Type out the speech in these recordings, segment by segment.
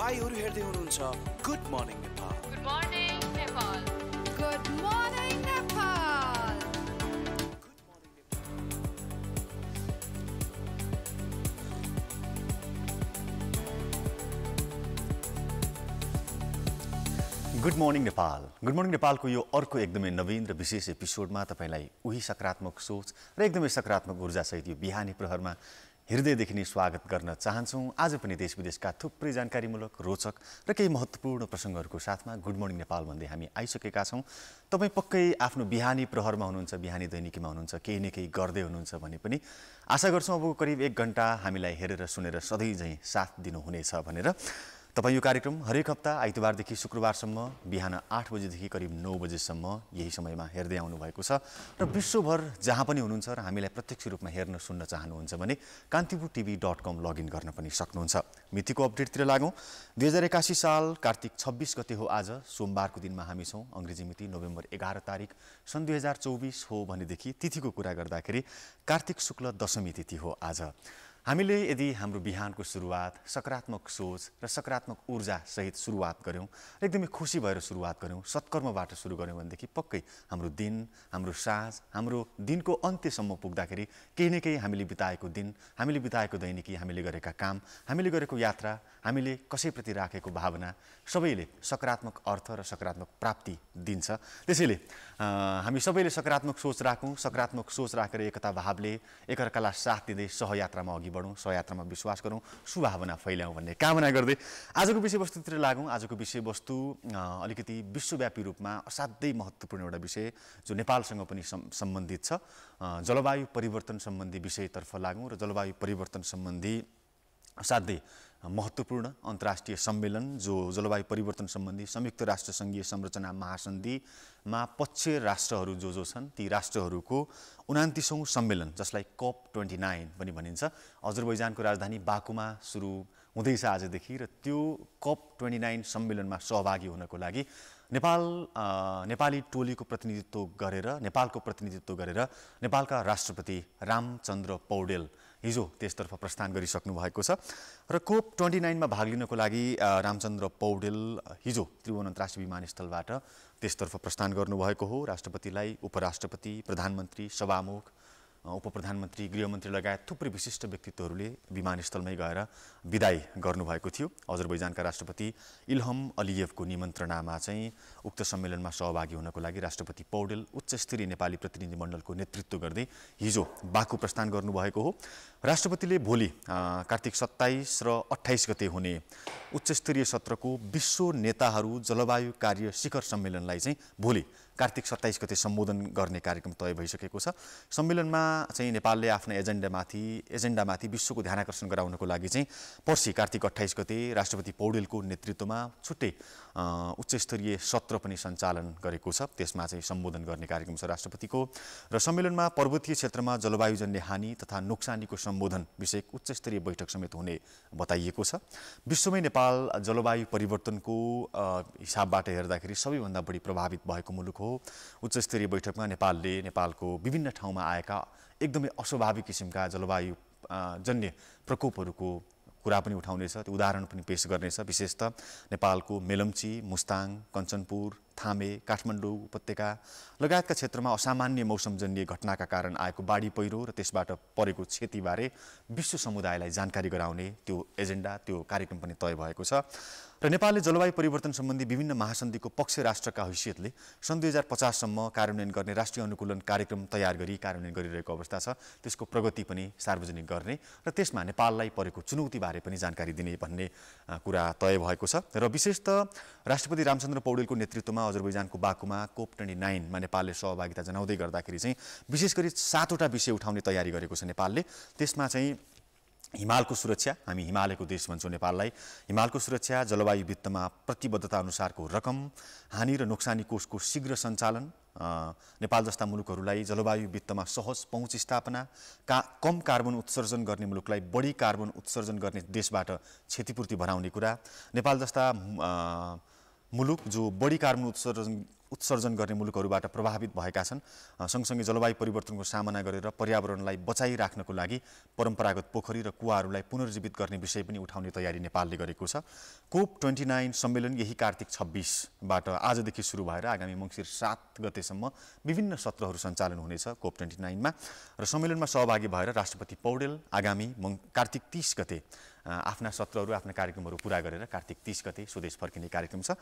भाइहरू हेर्दै हुनुहुन्छ good morning Nepal. Good morning Nepal. Good morning Nepal. Good morning Nepal. Good morning नेपालको यो अर्को एकदमै नवीन र विशेष एपिसोडमा तपाईलाई उही सकारात्मक सोच र एकदमै सकारात्मक ऊर्जासहित यो बिहानी प्रहरमा हृदयदेखि नै स्वागत गर्न चाहन्छौँ। आज पनि देश विदेशका थुप्रै जानकारीमूलक, रोचक र केही महत्त्वपूर्ण प्रसङ्गहरूको साथमा गुड मर्निङ नेपाल भन्दै हामी आइसकेका छौँ। तपाईँ पक्कै आफ्नो बिहानी प्रहरमा हुनुहुन्छ, बिहानी दैनिकीमा हुनुहुन्छ, केही न केही गर्दै हुनुहुन्छ भने पनि आशा गर्छौँ अब करिब 1 घन्टा हामीलाई हेरेर सुनेर सधैँ झैँ साथ दिनुहुनेछ भनेर। तपाईँ यो कार्यक्रम हरेक हप्ता आइतबारदेखि शुक्रबारसम्म बिहान 8 बजेदेखि करिब 9 बजेसम्म यही समयमा हेर्दै आउनुभएको छ र विश्वभर जहाँ पनि हुनुहुन्छ र हामीलाई प्रत्यक्ष रूपमा हेर्न सुन्न चाहनुहुन्छ भने kantipurtv.com लगइन गर्न पनि सक्नुहुन्छ। मितिको अपडेटतिर लागौँ। 2081 साल कार्तिक 26 गते हो आज, सोमबारको दिनमा हामी छौँ। अङ्ग्रेजी मिति नोभेम्बर 11 तारिक सन् 2024 हो भनेदेखि तिथिको कुरा गर्दाखेरि कार्तिक शुक्ल दशमी तिथि हो आज। हामीले यदि हाम्रो बिहानको सुरुवात सकारात्मक सोच र सकारात्मक ऊर्जा सहित सुरुवात गऱ्यौँ, एकदमै खुसी भएर सुरुवात गऱ्यौँ, सत्कर्मबाट सुरु गऱ्यौँ भनेदेखि पक्कै हाम्रो दिन, हाम्रो साँझ, हाम्रो दिनको अन्त्यसम्म पुग्दाखेरि केही न केही हामीले बिताएको दिन, हामीले बिताएको दैनिकी, हामीले गरेका काम, हामीले गरेको यात्रा, हामीले कसैप्रति राखेको भावना सबैले सकारात्मक अर्थ र सकारात्मक प्राप्ति दिन्छ। त्यसैले हामी सबैले सकारात्मक सोच राखौँ, सकारात्मक सोच राखेर एकता भावले एकअर्कालाई साथ दिँदै सहयात्रामा अघि बढौँ, सहयात्रामा विश्वास गरौँ, सुभावना फैल्याउँ भन्ने कामना गर्दै आजको विषयवस्तुतिर लागौँ। आजको विषयवस्तु अलिकति विश्वव्यापी रूपमा असाध्यै महत्त्वपूर्ण एउटा विषय जो नेपालसँग पनि सम्बन्धित छ। जलवायु परिवर्तन सम्बन्धी विषयतर्फ लागौँ र जलवायु परिवर्तन सम्बन्धी असाध्यै महत्त्वपूर्ण अन्तर्राष्ट्रिय सम्मेलन जो जलवायु परिवर्तन सम्बन्धी संयुक्त राष्ट्र सङ्घीय संरचना महासन्धिमा पक्ष राष्ट्रहरू जो छन् ती राष्ट्रहरूको 29औं सम्मेलन जसलाई COP29 पनि भनिन्छ, अजरबैजानको राजधानी बाकुमा सुरु हुँदैछ आजदेखि र त्यो COP29 सम्मेलनमा सहभागी हुनको लागि नेपाली टोलीको प्रतिनिधित्व गरेर नेपालका राष्ट्रपति रामचन्द्र पौडेल हिजो त्यसतर्फ प्रस्थान गरिसक्नु भएको छ र COP29 मा भाग लिनको लागि रामचन्द्र पौडेल हिजो त्रिभुवन अन्तर्राष्ट्रिय विमानस्थलबाट त्यसतर्फ प्रस्थान गर्नुभएको हो। राष्ट्रपतिलाई उपराष्ट्रपति, प्रधानमन्त्री, सभामुख, उपप्रधानमन्त्री, गृहमन्त्री लगायत थुप्रै विशिष्ट व्यक्तित्वहरूले विमानस्थलमै गएर विदाई गर्नुभएको थियो। अजरबैजानका राष्ट्रपति इल्हम अलियevको निमन्त्रणामा चाहिँ उक्त सम्मेलनमा सहभागी हुनको लागि राष्ट्रपति पौडेल उच्चस्तरीय नेपाली प्रतिनिधिमण्डलको नेतृत्व गर्दै हिजो बाकु प्रस्थान गर्नुभएको हो। राष्ट्रपतिले भोलि कार्तिक 27 र 28 गते हुने उच्चस्तरीय सत्रको विश्व नेताहरू जलवायु कार्य शिखर सम्मेलनलाई चाहिँ भोलि कार्तिक 27 गते सम्बोधन गर्ने कार्यक्रम तय भइसकेको छ। सम्मेलनमा चाहिँ नेपालले आफ्नो एजेन्डामाथि विश्वको ध्यानाकर्षण गराउनको लागि चाहिँ पर्सि कार्तिक 28 गते राष्ट्रपति पौडेलको नेतृत्वमा छुट्टै उच्चस्तरीय सत्र पनि सञ्चालन गरेको छ। त्यसमा चाहिँ सम्बोधन गर्ने कार्यक्रम छ राष्ट्रपतिको र सम्मेलनमा पर्वतीय क्षेत्रमा जलवायुजन्य हानि तथा नोक्सानीको सम्बोधन विषयक उच्चस्तरीय बैठक समेत हुने बताइएको छ। विश्वमै नेपाल जलवायु परिवर्तनको हिसाबबाट हेर्दाखेरि सबैभन्दा बढी प्रभावित भएको मुलुक हो। उच्चस्तरीय बैठकमा नेपालले नेपालको विभिन्न ठाउँमा आएका एकदमै अस्वाभाविक किसिमका जलवायु जन्य प्रकोपहरूको कुरा पनि उठाउनेछ, त्यो उदाहरण पनि पेश गर्नेछ। विशेषतः नेपालको मेलम्ची, मुस्ताङ, कञ्चनपुर, थामे, काठमाडौँ उपत्यका लगायतका क्षेत्रमा असामान्य मौसमजन्य घटनाका कारण आएको बाढी पहिरो र त्यसबाट परेको क्षतिबारे विश्व समुदायलाई जानकारी गराउने त्यो एजेन्डा, त्यो कार्यक्रम पनि तय भएको छ। र नेपालले जलवायु परिवर्तन सम्बन्धी विभिन्न महासन्धिको पक्ष राष्ट्रका हैसियतले सन् 2050 सम्म कार्यान्वयन गर्ने राष्ट्रिय अनुकूलन कार्यक्रम तयार गरी कार्यान्वयन गरिरहेको अवस्था छ। त्यसको प्रगति पनि सार्वजनिक गर्ने र त्यसमा नेपाललाई परेको चुनौतीबारे पनि जानकारी दिने भन्ने कुरा तय भएको छ। र विशेषतः राष्ट्रपति रामचन्द्र पौडेलको नेतृत्वमा अजरबैजानको बाकुमा COP29 मा नेपालले सहभागिता जनाउँदै गर्दाखेरि चाहिँ विशेष गरी 7वटा विषय उठाउने तयारी गरेको छ नेपालले। त्यसमा चाहिँ हिमालको सुरक्षा, हामी हिमालयको देश भन्छौँ नेपाललाई, हिमालको सुरक्षा, जलवायु वित्तमा प्रतिबद्धता अनुसारको रकम, हानि र नोक्सानी कोषको शीघ्र सञ्चालन, नेपाल जस्ता मुलुकहरूलाई जलवायु वित्तमा सहज पहुँच स्थापना, कम कार्बन उत्सर्जन गर्ने मुलुकलाई बढी कार्बन उत्सर्जन गर्ने देशबाट क्षतिपूर्ति भराउने कुरा, नेपाल जस्ता मुलुक जो बढी कार्बन उत्सर्जन गर्ने मुलुकहरूबाट प्रभावित भएका छन्। सँगसँगै जलवायु परिवर्तनको सामना गरेर पर्यावरणलाई बचाइराख्नको लागि परम्परागत पोखरी र कुवाहरूलाई पुनर्जीवित गर्ने विषय पनि उठाउने तयारी नेपालले गरेको छ। COP29 सम्मेलन यही कार्तिक 26बाट आजदेखि सुरु भएर आगामी मङ्सिर 7 गतेसम्म विभिन्न सत्रहरू सञ्चालन हुनेछ COP29 मा र सम्मेलनमा सहभागी भएर राष्ट्रपति पौडेल आगामी कार्तिक 30 गते आफ्ना सत्रहरू आफ्ना कार्यक्रमहरू पुरा गरेर कार्तिक 30 गते स्वदेश फर्किने कार्यक्रम छ।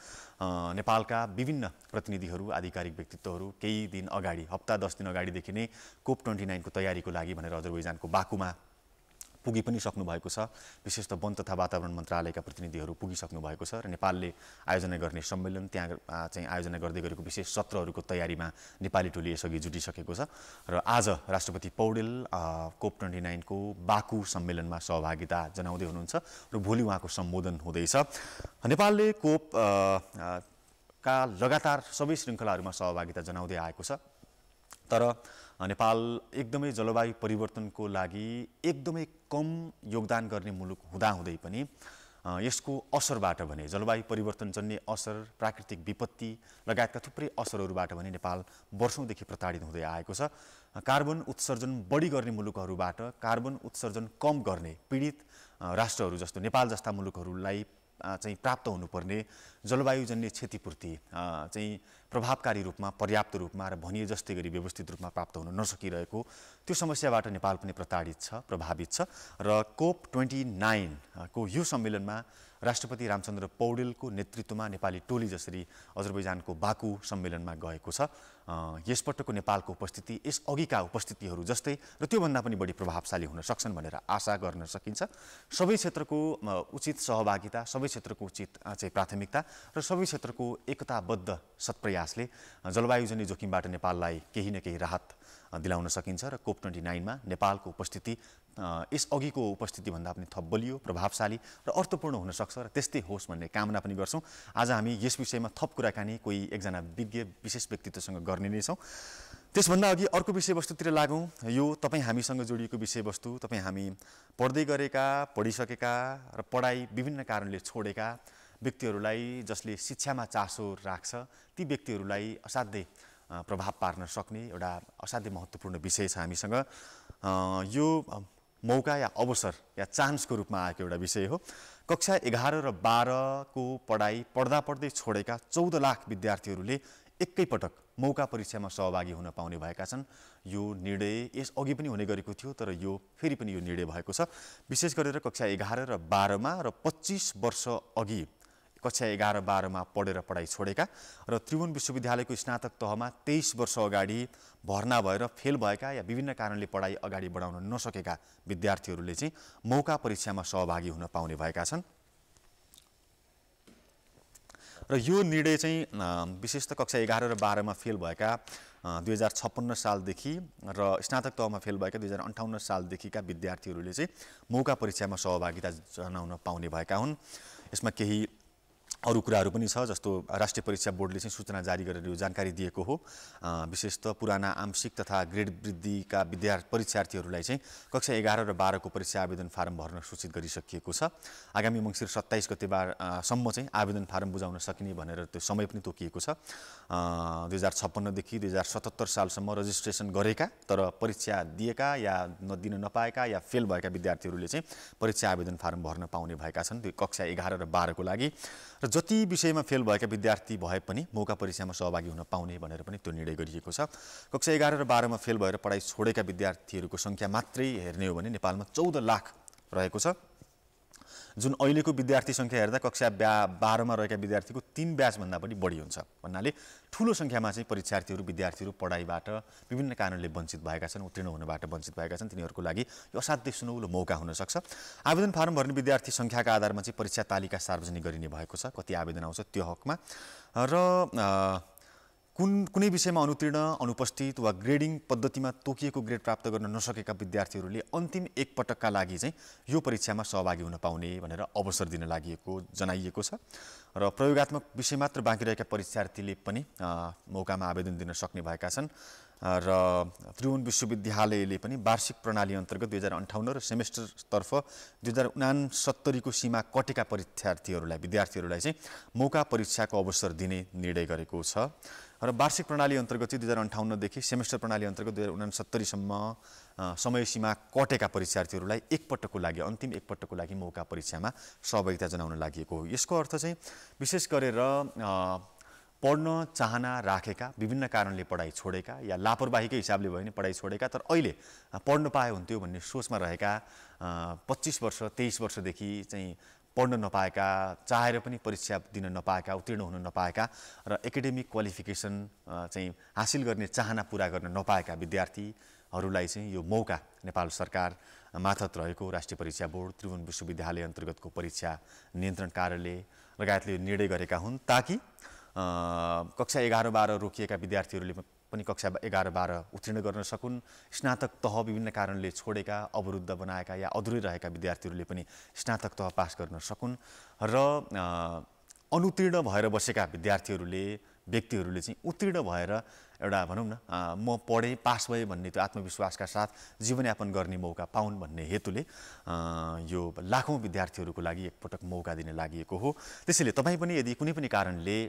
नेपालका विभिन्न प्रतिनिधिहरू आधिकारिक व्यक्तित्वहरू केही दिन अगाडि हप्ता 10 दिन अगाडिदेखि नै COP29 को तयारीको लागि भनेर अजरबैजानको बाकुमा पुगी पनि सक्नु भएको छ। विशेष त वन तथा वातावरण मन्त्रालयका प्रतिनिधिहरू पुगिसक्नु भएको छ र नेपालले आयोजना गर्ने सम्मेलन त्यहाँ चाहिँ आयोजना गर्दै गरेको विशेष सत्रहरूको तयारीमा नेपाली टोली यसअघि जुटिसकेको छ र आज राष्ट्रपति पौडेल COP29 को बाकु सम्मेलनमा सहभागिता जनाउँदै हुनुहुन्छ र भोलि उहाँको सम्बोधन हुँदैछ। नेपालले COP का लगातार सबै श्रृङ्खलाहरूमा सहभागिता जनाउँदै आएको छ, तर नेपाल एकदमै जलवायु परिवर्तनको लागि एकदमै कम योगदान गर्ने मुलुक हुँदाहुँदै पनि यसको असरबाट भने जलवायु परिवर्तनजन्य असर, प्राकृतिक विपत्ति लगायतका थुप्रै असरहरूबाट भने नेपाल वर्षौंदेखि प्रताडित हुँदै आएको छ। कार्बन उत्सर्जन बढी गर्ने मुलुकहरूबाट कार्बन उत्सर्जन कम गर्ने पीडित राष्ट्रहरू जस्तो नेपाल जस्ता मुलुकहरूलाई चाहिँ प्राप्त हुनुपर्ने जलवायुजन्य क्षतिपूर्ति चाहिँ प्रभावकारी रूपमा, पर्याप्त रूपमा र भनिए जस्तै गरी व्यवस्थित रूपमा प्राप्त हुन नसकिरहेको त्यो समस्याबाट नेपाल पनि प्रताडित छ, प्रभावित छ र COP29 को यो सम्मेलनमा राष्ट्रपति रामचन्द्र पौडेलको नेतृत्वमा नेपाली टोली जसरी अजरबैजानको बाकु सम्मेलनमा गएको छ, यसपटकको नेपालको उपस्थिति यस अघिका उपस्थितिहरू जस्तै र त्योभन्दा पनि बढी प्रभावशाली हुन सक्छन् भनेर आशा गर्न सकिन्छ। सबै क्षेत्रको उचित सहभागिता, सबै क्षेत्रको उचित चाहिँ प्राथमिकता र सबै क्षेत्रको एकताबद्ध सत्प्रयासले जलवायुजन्य जोखिमबाट नेपाललाई केही न केही राहत दिलाउन सकिन्छ र COP29 मा नेपालको उपस्थिति यस अघिको उपस्थितिभन्दा पनि थप बलियो, प्रभावशाली र अर्थपूर्ण हुन सक्छ र त्यस्तै होस् भन्ने कामना पनि गर्छौँ। आज हामी यस विषयमा थप कुराकानी कोही एकजना विज्ञ विशेष व्यक्तित्वसँग गर्ने नै छौँ। त्यसभन्दा अघि अर्को विषयवस्तुतिर लागौँ। यो तपाईँ हामीसँग जोडिएको विषयवस्तु, तपाईँ हामी पढ्दै गरेका, पढिसकेका र पढाइ विभिन्न कारणले छोडेका व्यक्तिहरूलाई जसले शिक्षामा चासो राख्छ ती व्यक्तिहरूलाई असाध्यै प्रभाव पार्न सक्ने एउटा असाध्यै महत्त्वपूर्ण विषय छ हामीसँग। यो मौका या अवसर या चान्सको रूपमा आएको एउटा विषय हो। कक्षा 11 र 12 को पढाइ पढ्दै छोडेका 14 लाख विद्यार्थीहरूले एकैपटक मौका परीक्षामा सहभागी हुन पाउने भएका छन्। यो निर्णय यस अघि पनि हुने गरेको थियो, तर यो फेरि पनि यो निर्णय भएको छ। विशेष गरेर कक्षा 11 र 12 मा र 25 वर्ष अघि कक्षा 11-12 मा पढेर पढाइ छोडेका र त्रिभुवन विश्वविद्यालयको स्नातक तहमा 23 वर्ष अगाडि भर्ना भएर फेल भएका या विभिन्न कारणले पढाइ अगाडि बढाउन नसकेका विद्यार्थीहरूले चाहिँ मौका परीक्षामा सहभागी हुन पाउने भएका छन्। र यो निर्णय चाहिँ विशेष त कक्षा 11 र 12 मा फेल भएका 2056 सालदेखि र स्नातक तहमा फेल भएका 2058 सालदेखिका विद्यार्थीहरूले चाहिँ मौका परीक्षामा सहभागिता जनाउन पाउने भएका हुन्। यसमा केही अरू कुराहरू पनि छ, जस्तो राष्ट्रिय परीक्षा बोर्डले चाहिँ सूचना जारी गरेर यो जानकारी दिएको हो। विशेषतः पुराना आंशिक तथा ग्रेड वृद्धिका परीक्षार्थीहरूलाई चाहिँ कक्षा 11 र 12 को परीक्षा आवेदन फारम भर्न सूचित गरिसकिएको छ। आगामी मङ्सिर 27 गतेसम्म चाहिँ आवेदन फारम बुझाउन सकिने भनेर त्यो समय पनि तोकिएको छ। 2056 देखि 2077 सालसम्म रजिस्ट्रेसन गरेका तर परीक्षा दिएका या दिन नपाएका या फेल भएका विद्यार्थीहरूले चाहिँ परीक्षा आवेदन फारम भर्न पाउने भएका छन् कक्षा 11 र 12 को लागि। र जति विषयमा फेल भएका विद्यार्थी भए पनि मौका परीक्षामा सहभागी हुन पाउने भनेर पनि त्यो निर्णय गरिएको छ। कक्षा 11 र 12 मा फेल भएर पढाइ छोडेका विद्यार्थीहरूको सङ्ख्या मात्रै हेर्ने हो भने नेपालमा 14 लाख रहेको छ, जुन अहिलेको विद्यार्थी सङ्ख्या हेर्दा कक्षा 12 मा रहेका विद्यार्थीको 3 ब्याचभन्दा पनि बढी हुन्छ भन्नाले ठुलो सङ्ख्यामा चाहिँ परीक्षार्थीहरू विद्यार्थीहरू पढाइबाट विभिन्न कारणले वञ्चित भएका छन्, उत्तीर्ण हुनबाट वञ्चित भएका छन्। तिनीहरूको लागि यो असाध्यै सुनौलो मौका हुन सक्छ। आवेदन फारम भर्ने विद्यार्थी सङ्ख्याका आधारमा चाहिँ परीक्षा तालिका सार्वजनिक गरिने भएको छ, कति आवेदन आउँछ त्यो हकमा। र कुनै विषयमा अनुत्तीर्ण, अनुपस्थित वा ग्रेडिङ पद्धतिमा तोकिएको ग्रेड प्राप्त गर्न नसकेका विद्यार्थीहरूले अन्तिम एकपटकका लागि चाहिँ यो परीक्षामा सहभागी हुन पाउने भनेर अवसर दिन जनाइएको छ। र प्रयोगात्मक विषय मात्र बाँकी रहेका परीक्षार्थीले पनि मौकामा आवेदन दिन सक्ने भएका छन्। र त्रिभुवन विश्वविद्यालयले पनि वार्षिक प्रणाली अन्तर्गत 2058 र सेमेस्टरतर्फ 2069 को सीमा कटेका विद्यार्थीहरूलाई चाहिँ मौका परीक्षाको अवसर दिने निर्णय गरेको छ र वार्षिक प्रणाली अन्तर्गत चाहिँ 2058 देखि सेमेस्टर प्रणाली अन्तर्गत 2069 सम्म समय सीमा कटेका परीक्षार्थीहरूलाई अन्तिम एकपटकको लागि मौका परीक्षामा सहभागिता जनाउन लागि हो। यसको अर्थ चाहिँ विशेष गरेर पढ्न चाहना राखेका, विभिन्न कारणले पढाइ छोडेका या लापरवाहीकै हिसाबले भयो भने पढाइ छोडेका तर अहिले पढ्न पाए हुन्थ्यो भन्ने सोचमा रहेका 25 वर्ष 23 वर्षदेखि चाहिँ पढ्न नपाएका, चाहेर पनि परीक्षा दिन नपाएका, उत्तीर्ण हुन नपाएका र एकाडेमिक क्वालिफिकेसन चाहिँ हासिल गर्ने चाहना पूरा गर्न नपाएका विद्यार्थीहरूलाई चाहिँ यो मौका नेपाल सरकार मार्फत रहेको राष्ट्रिय परीक्षा बोर्ड, त्रिभुवन विश्वविद्यालय अन्तर्गतको परीक्षा नियन्त्रण कार्यालय लगायतले निर्णय गरेका हुन् ताकि कक्षा 11-12 रोकिएका विद्यार्थीहरूले पनि कक्षा 11-12 उत्तीर्ण गर्न सकुन्। स्नातक तह विभिन्न कारणले छोडेका, अवरुद्ध बनाएका या अधुरै रहेका विद्यार्थीहरूले पनि स्नातक तह पास गर्न सकुन् र अनुत्तीर्ण भएर बसेका व्यक्तिहरूले चाहिँ उत्तीर्ण भएर एउटा भनौँ न म पढेँ पास भएँ भन्ने त्यो आत्मविश्वासका साथ जीवनयापन गर्ने मौका पाउन् भन्ने हेतुले यो लाखौँ विद्यार्थीहरूको लागि एकपटक मौका दिने लागि हो। त्यसैले तपाईँ पनि यदि कुनै पनि कारणले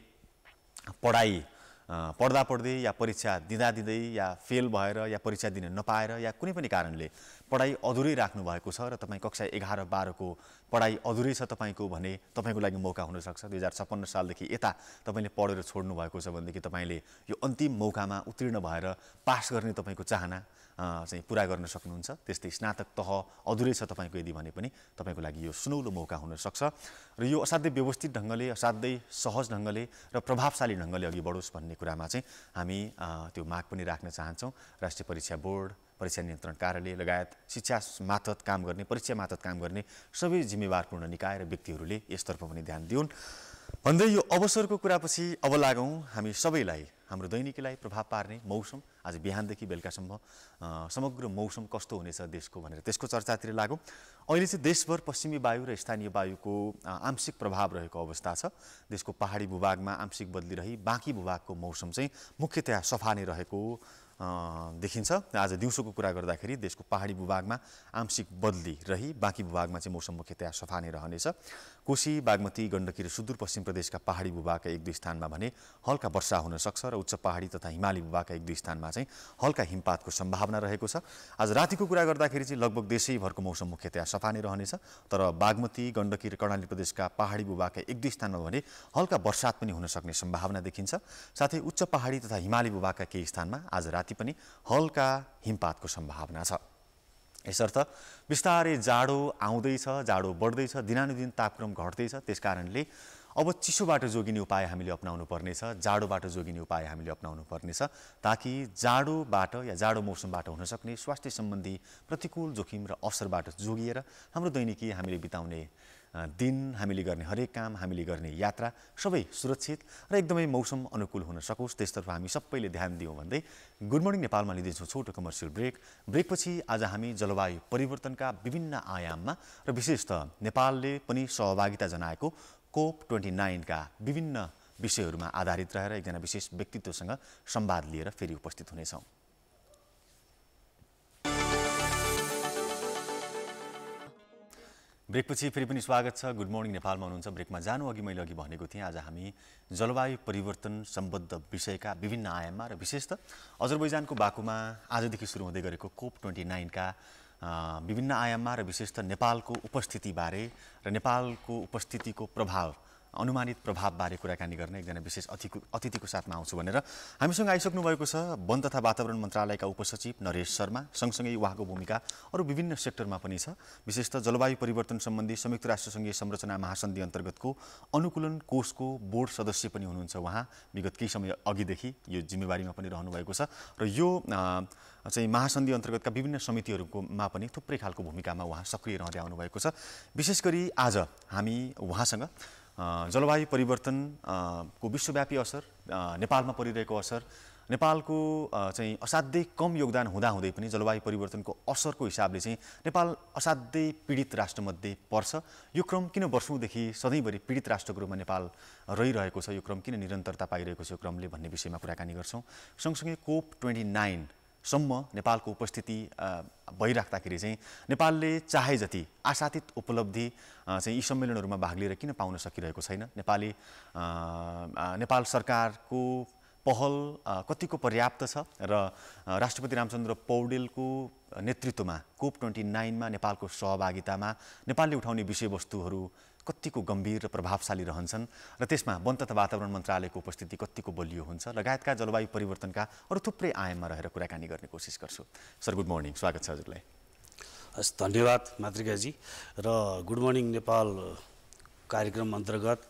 पढ्दा पढ्दै या परीक्षा दिँदै या फेल भएर या परीक्षा दिन नपाएर या कुनै पनि कारणले पढाइ अधुरै राख्नु भएको छ र तपाईँ कक्षा 11-12 को पढाइ अधुरै छ तपाईको भने तपाईको लागि मौका हुन सक्छ। 2056 सालदेखि यता तपाईले पढेर छोड्नु भएको छ भनेदेखि तपाईले यो अन्तिम मौकामा उत्तीर्ण भएर पास गर्ने तपाईको चाहना चाहिँ पूरा गर्न सक्नुहुन्छ। त्यस्तै स्नातक तह अधुरै छ तपाईको यदि भने पनि तपाईको लागि यो सुनौलो मौका हुन सक्छ र यो असाध्यै व्यवस्थित ढंगले, असाध्यै सहज ढंगले र प्रभावशाली ढंगले अघि बढोस् भन्ने कुरामा चाहिँ हामी त्यो माग पनि राख्न चाहन्छौं। राष्ट्रिय परीक्षा बोर्ड, परीक्षा नियन्त्रण कार्यालय लगायत शिक्षा मार्फत काम गर्ने, परीक्षा मार्फत काम गर्ने सबै जिम्मेवारपूर्ण निकाय र व्यक्तिहरूले यसतर्फ पनि ध्यान दिउन् भन्दै यो अवसरको कुरापछि अब लागौं हामी सबैलाई हाम्रो दैनिकीलाई प्रभाव पार्ने मौसम, आज बिहानदेखि बेलुकासम्म समग्र मौसम कस्तो हुनेछ देशको भनेर त्यसको चर्चातिर लागौं। अहिले चाहिँ देशभर पश्चिमी वायु र स्थानीय वायुको आंशिक प्रभाव रहेको अवस्था छ। देशको पहाडी भूभागमा आंशिक बदली रही बाँकी भूभागको मौसम चाहिँ मुख्यतया सफा नै रहेको देखिन्छ। आज दिउँसोको कुरा गर्दाखेरि देशको पहाडी भूभागमा आंशिक बदली रही बाँकी भूभागमा चाहिँ मौसम मुख्यतया सफा नै रहनेछ। कोशी, बागमती, गण्डकी र सुदूरपश्चिम प्रदेशका पहाडी भूभागका 1-2 स्थानमा भने हल्का वर्षा हुन सक्छ र उच्च पहाडी तथा हिमाली भूभागका 1-2 स्थानमा चाहिँ हल्का हिमपातको सम्भावना रहेको छ। आज रातिको कुरा गर्दाखेरि चाहिँ लगभग देशैभरको मौसम मुख्यतया सफा नै रहनेछ, तर बागमती, गण्डकी र कर्णाली प्रदेशका पहाडी भूभागका 1-2 स्थानमा भने हल्का वर्षात पनि हुन सक्ने सम्भावना देखिन्छ। साथै उच्च पहाडी तथा हिमाली भूभागका केही स्थानमा आज राति पनि हल्का हिमपातको सम्भावना छ। यसर्थ बिस्तारै जाडो आउँदैछ, जाडो बढ्दैछ, दिनानुदिन तापक्रम घट्दैछ। त्यसकारणले अब चिसोबाट जोगिने उपाय हामीले अपनाउनु पर्नेछ, जाडोबाट जोगिने उपाय हामीले अपनाउनु पर्नेछ ताकि जाडोबाट या जाडो मौसमबाट हुन सक्ने स्वास्थ्य सम्बन्धी प्रतिकूल जोखिम र असरबाट जोगिएर हाम्रो दैनिकी हामीले बिताउने दिन, हामीले गर्ने हरेक काम, हामीले गर्ने यात्रा सबै सुरक्षित र एकदमै मौसम अनुकूल हुन सकोस् त्यसतर्फ हामी सबैले ध्यान दियौं भन्दै गुड मर्निङ नेपालमा लिँदैछौँ छोटो कमर्सियल ब्रेकपछि आज हामी जलवायु परिवर्तनका विभिन्न आयाममा र विशेषतः नेपालले पनि सहभागिता जनाएको COP29 का विभिन्न विषयहरूमा आधारित रहेर एकजना विशेष व्यक्तित्वसँग संवाद लिएर फेरि उपस्थित हुनेछौँ। ब्रेकपछि फेरि पनि स्वागत छ। गुड मर्निङ नेपालमा हुनुहुन्छ। ब्रेकमा जानु अघि मैले अघि भनेको थिएँ आज हामी जलवायु परिवर्तन सम्बद्ध विषयका विभिन्न आयाममा र विशेषतः अजरबैजानको बाकुमा आजदेखि सुरु हुँदै गरेको COP29 का विभिन्न आयाममा र विशेषतः नेपालको उपस्थितिबारे र नेपालको उपस्थितिको अनुमानित प्रभावबारे कुराकानी गर्न एकजना विशेष अतिथिको साथमा आउँछु भनेर हामीसँग आइसक्नु भएको छ वन तथा वातावरण मन्त्रालयका उपसचिव नरेश शर्मा। सँगसँगै उहाँको भूमिका अरू विभिन्न सेक्टरमा पनि छ। विशेषतः जलवायु परिवर्तन सम्बन्धी संयुक्त राष्ट्रसङ्घीय संरचना महासन्धि अन्तर्गतको अनुकूलन कोषको बोर्ड सदस्य पनि हुनुहुन्छ उहाँ। विगत केही समय अघिदेखि यो जिम्मेवारीमा पनि रहनु भएको छ र यो चाहिँ महासन्धि अन्तर्गतका विभिन्न समितिहरूमा पनि थुप्रै खालको भूमिकामा उहाँ सक्रिय रहँदै आउनु भएको छ। विशेष गरी आज हामी उहाँसँग जलवायु परिवर्तन को विश्वव्यापी असर, नेपालमा परिरहेको असर, नेपालको चाहिँ असाध्यै कम योगदान हुँदाहुँदै पनि जलवायु परिवर्तनको असरको हिसाबले चाहिँ नेपाल असाध्यै पीडित राष्ट्रमध्ये पर्छ। यो क्रम किन वर्षौँदेखि सधैँभरि पीडित राष्ट्रको रूपमा नेपाल रहिरहेको छ, यो क्रम किन निरन्तरता पाइरहेको छ यो क्रमले भन्ने विषयमा कुराकानी गर्छौँ। सँगसँगै COP29 सम्म नेपालको उपस्थिति भइराख्दाखेरि चाहिँ नेपालले चाहे जति आशातीत उपलब्धि चाहिँ यी सम्मेलनहरूमा भाग लिएर किन पाउन सकिरहेको छैन? नेपाल सरकारको पहल कतिको पर्याप्त छ र राष्ट्रपति रामचन्द्र पौडेलको नेतृत्वमा COP29 मा नेपालको सहभागितामा नेपालले उठाउने विषयवस्तुहरू कतिको गम्भीर र प्रभावशाली रहन्छन् र त्यसमा वन तथा वातावरण मन्त्रालयको उपस्थिति कतिको बलियो हुन्छ लगायतका जलवायु परिवर्तनका अरू थुप्रै आयाममा रहेर कुराकानी गर्ने कोसिस गर्छु। सर गुड मर्निङ, स्वागत छ हजुरलाई। हस्, धन्यवाद मातृकाजी। र गुड मर्निङ नेपाल कार्यक्रम अन्तर्गत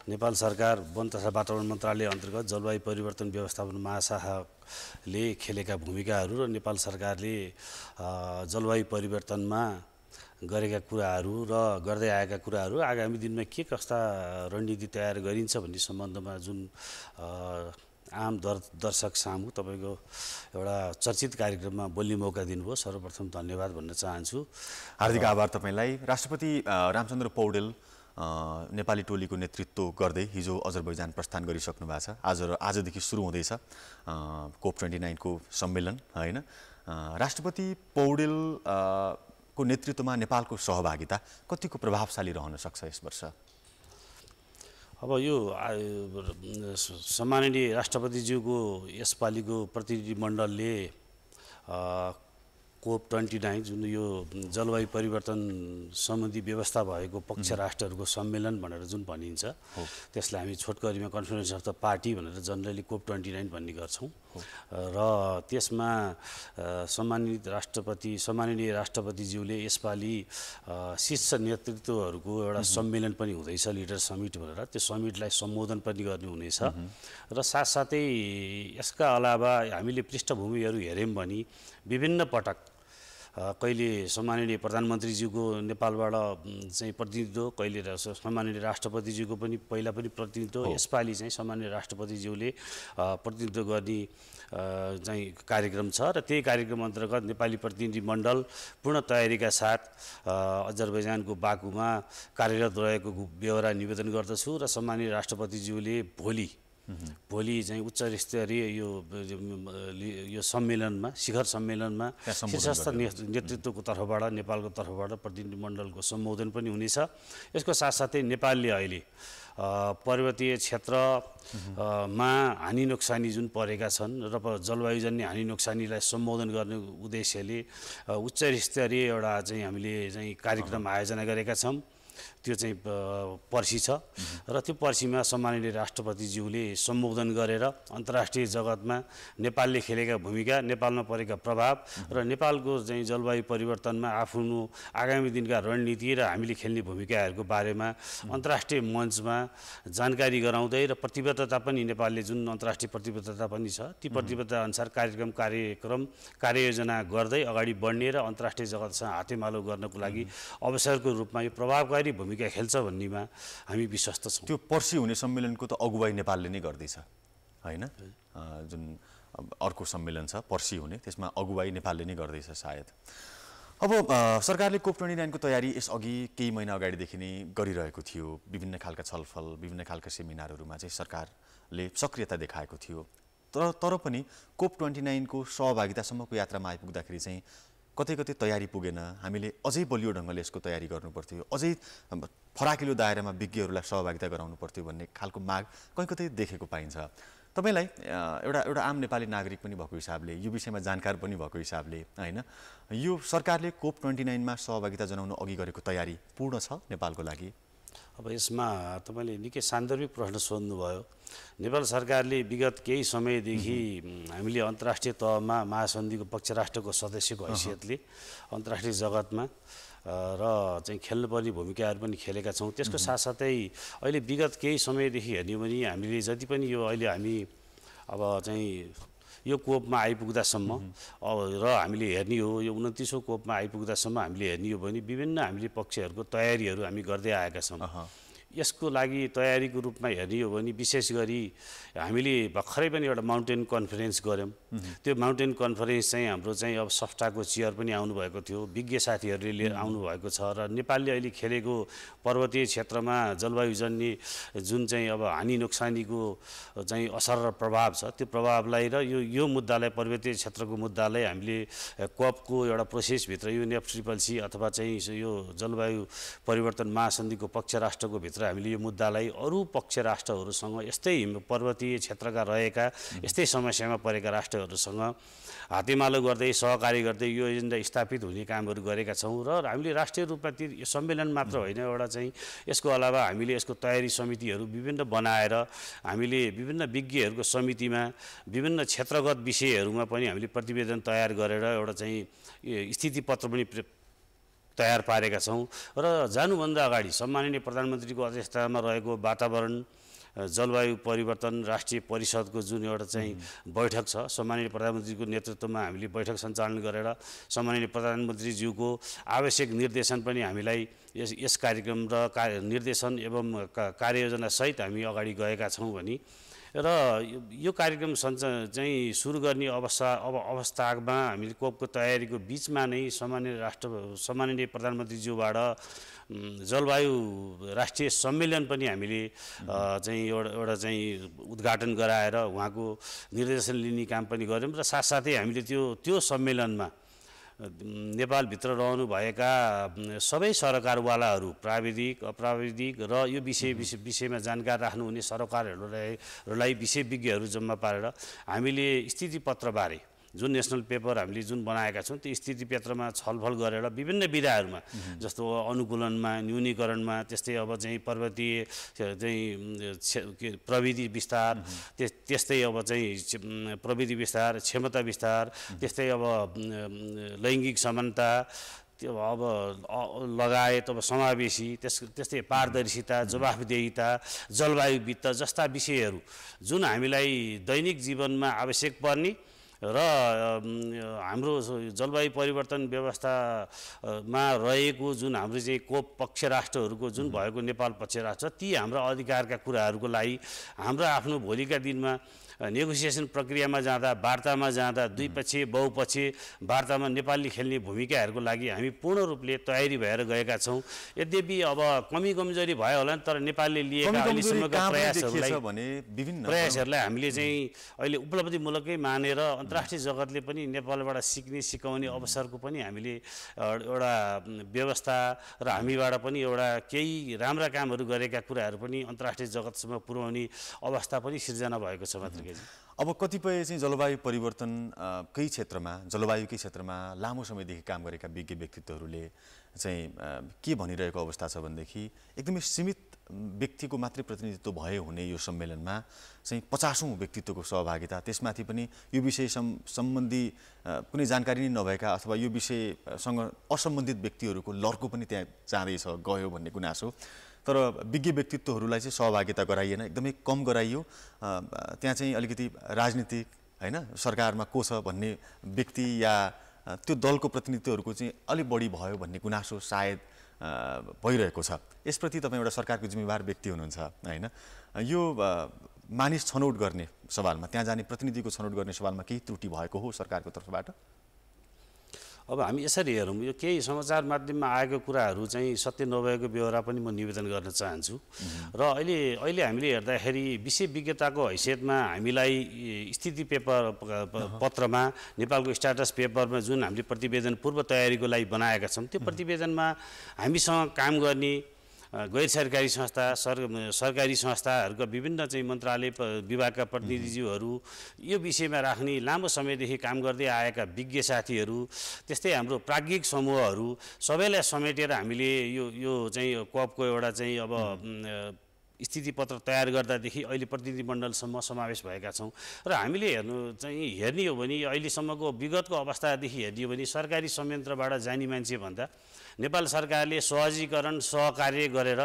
नेपाल सरकार वन तथा वातावरण मन्त्रालय अन्तर्गत जलवायु परिवर्तन व्यवस्थापन महाशाखाले खेलेका भूमिकाहरू र नेपाल सरकारले जलवायु परिवर्तनमा गरेका कुराहरू र गर्दै आएका कुराहरू आगामी दिनमा के कस्ता रणनीति तयार गरिन्छ भन्ने सम्बन्धमा जुन आम दर्शक सामु तपाईँको एउटा चर्चित कार्यक्रममा बोल्ने मौका दिनुभयो, सर्वप्रथम धन्यवाद भन्न चाहन्छु। हार्दिक आभार तपाईँलाई। राष्ट्रपति रामचन्द्र पौडेल नेपाली टोलीको नेतृत्व गर्दै हिजो अजरबैजान प्रस्थान गरिसक्नु भएको छ। आजदेखि सुरु हुँदैछ COP29 को सम्मेलन होइन। राष्ट्रपति पौडेल को नेतृत्वमा नेपालको सहभागिता कतिको प्रभावशाली रहन सक्छ यस वर्ष? अब यो सम्माननीय राष्ट्रपतिज्यूको यसपालिको प्रतिनिधिमण्डलले COP29 जुन यो जलवायु परिवर्तन सम्बन्धी व्यवस्था भएको पक्ष राष्ट्रहरूको सम्मेलन भनेर जुन भनिन्छ, त्यसलाई हामी छोटकरीमा कन्फरेन्स अफ द पार्टी भनेर जनरली COP29 भन्ने गर्छौँ। र त्यसमा सम्माननीय राष्ट्रपतिज्यूले यसपालि शीर्ष नेतृत्वहरूको एउटा सम्मेलन पनि हुँदैछ, लिडर समिट भनेर, त्यो समिटलाई सम्बोधन पनि गर्नुहुनेछ। र साथसाथै यसका अलावा हामीले पृष्ठभूमिहरू हेऱ्यौँ भने विभिन्न पटक कहिले सम्माननीय प्रधानमन्त्रीज्यूको नेपालबाट चाहिँ प्रतिनिधित्व, कहिले सम्माननीय राष्ट्रपतिज्यूको पनि पहिला पनि प्रतिनिधित्व, यसपालि चाहिँ सम्माननीय राष्ट्रपतिज्यूले प्रतिनिधित्व गर्ने चाहिँ कार्यक्रम छ। र त्यही कार्यक्रम अन्तर्गत नेपाली प्रतिनिधिमण्डल पूर्ण तयारीका साथ अजरबैजानको बाकुमा कार्यरत रहेको ब्यौरा निवेदन गर्दछु। र सम्माननीय राष्ट्रपतिज्यूले भोलि चाहिँ उच्च स्तरीय यो सम्मेलनमा, शिखर सम्मेलनमा शीर्षस्थ नेतृत्वको तर्फबाट, नेपालको तर्फबाट प्रतिनिधिमण्डलको सम्बोधन पनि हुनेछ। यसको साथसाथै नेपालले अहिले पर्वतीय क्षेत्रमा हानि नोक्सानी जुन परेका छन् र जलवायुजन्य हानि नोक्सानीलाई सम्बोधन गर्ने उद्देश्यले उच्च स्तरीय एउटा चाहिँ हामीले चाहिँ कार्यक्रम आयोजना गरेका छौँ। त्यो चाहिँ पर्सि छ र त्यो पर्सिमा सम्माननीय राष्ट्रपतिज्यूले सम्बोधन गरेर अन्तर्राष्ट्रिय जगतमा नेपालले खेलेका भूमिका, नेपालमा परेका प्रभाव र नेपालको चाहिँ जलवायु परिवर्तनमा आफ्नो आगामी दिनका रणनीति र हामीले खेल्ने भूमिकाहरूको बारेमा अन्तर्राष्ट्रिय मञ्चमा जानकारी गराउँदै र प्रतिबद्धता पनि नेपालले जुन अन्तर्राष्ट्रिय प्रतिबद्धता पनि छ ती प्रतिबद्धता अनुसार कार्ययोजना गर्दै अगाडि बढ्ने र अन्तर्राष्ट्रिय जगतसँग हातेमालो गर्नको लागि अवसरको रूपमा यो प्रभावकारी भूमिका खेल्छ भन्नेमा हामी विश्वस्त छौँ। त्यो पर्सि हुने सम्मेलनको त अगुवाई नेपालले नै गर्दैछ होइन? जुन अर्को सम्मेलन छ पर्सि हुने, त्यसमा अगुवाई नेपालले नै गर्दैछ सायद। अब सरकारले COP29 को तयारी यसअघि केही महिना अगाडिदेखि नै गरिरहेको थियो। विभिन्न खालका छलफल, विभिन्न खालका सेमिनारहरूमा चाहिँ सरकारले सक्रियता देखाएको थियो। तर पनि COP29 को सहभागितासम्मको यात्रामा आइपुग्दाखेरि चाहिँ कतै तयारी पुगेन। हामीले अझै बलियो ढङ्गले यसको तयारी गर्नुपर्थ्यो, अझै फराकिलो दायरामा विज्ञहरूलाई सहभागिता गराउनु पर्थ्यो भन्ने खालको माग कतै देखेको पाइन्छ। तपाईँलाई एउटा आम नेपाली नागरिक पनि भएको हिसाबले, यो विषयमा जानकार पनि भएको हिसाबले होइन, यो सरकारले COP29 मा सहभागिता जनाउनु अघि गरेको तयारी पूर्ण छ नेपालको लागि? अब यसमा तपाईँले निकै सान्दर्भिक प्रश्न सोध्नुभयो। नेपाल सरकारले विगत केही समयदेखि हामीले अन्तर्राष्ट्रिय तहमा महासन्धिको पक्ष राष्ट्रको सदस्यको हैसियतले अन्तर्राष्ट्रिय जगतमा र चाहिँ खेल्नुपर्ने भूमिकाहरू पनि खेलेका छौँ। त्यसको साथसाथै अहिले विगत केही समयदेखि हेर्ने भने हामीले जति पनि यो अहिले हामी अब चाहिँ यो कोपमा आइपुग्दासम्म र हामीले हेर्ने हो, यो 29औं कोपमा आइपुग्दासम्म हामीले हेर्ने हो भने विभिन्न हामीले पक्षहरूको तयारीहरू हामी गर्दै आएका छौँ। यसको लागि तयारीको रूपमा हेर्ने हो भने विशेष गरी हामीले भर्खरै पनि एउटा माउन्टेन कन्फरेन्स गऱ्यौँ। त्यो माउन्टेन कन्फरेन्स चाहिँ हाम्रो चाहिँ अब सफ्टाको चेयर पनि आउनुभएको थियो, विज्ञ साथीहरूले लिएर आउनुभएको छ र नेपालले अहिले खेलेको पर्वतीय क्षेत्रमा जलवायुजन्य जुन चाहिँ अब हानि नोक्सानीको चाहिँ असर र प्रभाव छ, त्यो प्रभावलाई र यो मुद्दालाई, पर्वतीय क्षेत्रको मुद्दालाई हामीले कपको एउटा प्रोसेसभित्र UNFCCC अथवा चाहिँ यो जलवायु परिवर्तन महासन्धिको पक्ष राष्ट्रको भित्र हामीले यो मुद्दालाई अरू पक्ष राष्ट्रहरूसँग यस्तै पर्वतीय क्षेत्रका रहेका यस्तै समस्यामा परेका राष्ट्रहरूसँग हातेमालो गर्दै सहकारी गर्दै यो एजेन्डा स्थापित हुने कामहरू गरेका छौँ र हामीले राष्ट्रिय रूपमा यो सम्मेलन मात्र होइन, एउटा चाहिँ यसको अलावा हामीले यसको तयारी समितिहरू विभिन्न बनाएर हामीले विभिन्न विज्ञहरूको समितिमा विभिन्न क्षेत्रगत विषयहरूमा पनि हामीले प्रतिवेदन तयार गरेर एउटा चाहिँ स्थिति पत्र पनि तयार पारेका छौँ र जानुभन्दा अगाडि सम्माननीय प्रधानमन्त्रीको अध्यक्षतामा रहेको वातावरण जलवायु परिवर्तन राष्ट्रिय परिषदको जुन एउटा चाहिँ बैठक छ, सम्माननीय प्रधानमन्त्रीको नेतृत्वमा हामीले बैठक सञ्चालन गरेर सम्माननीय प्रधानमन्त्रीज्यूको आवश्यक निर्देशन पनि हामीलाई यस कार्यक्रम र निर्देशन एवं कार्ययोजनासहित हामी अगाडि गएका छौँ भने र यो कार्यक्रम चाहिँ सुरु गर्ने अवस्थामा हामीले कोपको तयारीको बिचमा नै सम्माननीय प्रधानमन्त्रीज्यूबाट जलवायु राष्ट्रिय सम्मेलन पनि हामीले चाहिँ एउटा चाहिँ उद्घाटन गराएर उहाँको निर्देशन लिने काम पनि गऱ्यौँ र साथसाथै हामीले त्यो सम्मेलनमा नेपालभित्र रहनुभएका सबै सरकारवालाहरू, प्राविधिक अप्राविधिक र यो विषयमा जानकार राख्नुहुने सरकारहरूलाई विषयविज्ञहरू जम्मा पारेर हामीले स्थिति पत्रबारे जुन नेसनल पेपर हामीले जुन बनाएका छौँ त्यो स्थिति पत्रमा छलफल गरेर विभिन्न विधाहरूमा जस्तो अनुकूलनमा, न्यूनीकरणमा, त्यस्तै अब चाहिँ पर्वतीय चाहिँ प्रविधि विस्तार, त्यस्तै अब चाहिँ प्रविधि विस्तार, क्षमता विस्तार, त्यस्तै अब लैङ्गिक समानता, त्यो अब लगायत अब समावेशी, त्यस्तै पारदर्शिता, जवाफदेहिता, जलवायु वित्त जस्ता विषयहरू जुन हामीलाई दैनिक जीवनमा आवश्यक पर्ने र हाम्रो जलवायु परिवर्तन व्यवस्थामा रहेको जुन हाम्रो चाहिँ कोप पक्ष राष्ट्रहरूको जुन भएको नेपाल पक्ष राष्ट्र, ती हाम्रा अधिकारका कुराहरूको लागि हाम्रो आफ्नो भोलिका दिनमा नेगोसिएसन प्रक्रियामा जाँदा, वार्तामा जाँदा, द्विपक्षीय बहुपक्षीय वार्तामा नेपालले खेल्ने भूमिकाहरूको लागि हामी पूर्ण रूपले तयारी भएर गएका छौँ। यद्यपि अब कमी कमजोरी भयो होला, तर नेपालले लिएका अहिलेसम्मका प्रयासहरूलाई हामीले चाहिँ अहिले उपलब्धिमूलकै मानेर अन्तर्राष्ट्रिय जगतले पनि नेपालबाट सिक्ने सिकाउने अवसरको पनि हामीले एउटा व्यवस्था र हामीबाट पनि एउटा केही राम्रा कामहरू गरेका कुराहरू पनि अन्तर्राष्ट्रिय जगतसम्म पुर्याउने अवस्था पनि सिर्जना भएको छ। मात्र अब कतिपय चाहिँ जलवायु परिवर्तनकै क्षेत्रमा, जलवायुकै क्षेत्रमा लामो समयदेखि काम गरेका विज्ञ व्यक्तित्वहरूले चाहिँ के भनिरहेको अवस्था छ भनेदेखि एकदमै सीमित व्यक्तिको मात्रै प्रतिनिधित्व भयो हुने यो सम्मेलनमा चाहिँ 50औं व्यक्तित्वको सहभागिता, त्यसमाथि पनि यो विषय सम्बन्धी कुनै जानकारी नै नभएका अथवा यो विषयसँग असम्बन्धित व्यक्तिहरूको लर्को पनि त्यहाँ जाँदैछ, गयो भन्ने गुनासो। तर विज्ञ व्यक्तित्वहरूलाई चाहिँ सहभागिता गराइएन, एकदमै कम गराइयो। त्यहाँ चाहिँ अलिकति राजनीतिक हैन, सरकारमा को छ भन्ने व्यक्ति या त्यो दलको प्रतिनिधित्वहरूको चाहिँ अलिक बढी भयो भन्ने गुनासो सायद भइरहेको छ। यसप्रति तपाईँ एउटा सरकारको जिम्मेवार व्यक्ति हुनुहुन्छ हैन, यो मानिस छनौट गर्ने सवालमा, त्यहाँ जाने प्रतिनिधिको छनौट गर्ने सवालमा केही त्रुटि भएको हो सरकारको तर्फबाट? अब हामी यसरी हेरौँ, यो केही समाचार माध्यममा आएको कुराहरू चाहिँ सत्य नभएको बेहोरा पनि म निवेदन गर्न चाहन्छु। र अहिले हामीले हेर्दाखेरि विषयविज्ञताको हैसियतमा हामीलाई स्थिति पत्रमा, नेपालको स्ट्याटस पेपरमा जुन हामीले प्रतिवेदन पूर्व तयारीको लागि बनाएका छौँ, त्यो प्रतिवेदनमा हामीसँग काम गर्ने गैर सरकारी संस्था, सरकारी संस्थाहरूका विभिन्न चाहिँ मन्त्रालय विभागका प्रतिनिधिज्यूहरू, यो विषयमा राख्ने लामो समयदेखि काम गर्दै आएका विज्ञ साथीहरू, त्यस्तै हाम्रो प्राज्ञिक समूहहरू सबैलाई समेटेर हामीले यो चाहिँ कपको एउटा चाहिँ अब स्थिति पत्र तयार गर्दादेखि अहिले प्रतिनिधिमण्डलसम्म समावेश भएका छौँ। र हामीले हेर्ने हो भने अहिलेसम्मको विगतको अवस्थादेखि हेर्ने हो भने सरकारी संयन्त्रबाट जाने मान्छे भन्दा नेपाल सरकारले सहजीकरण सहकार्य गरेर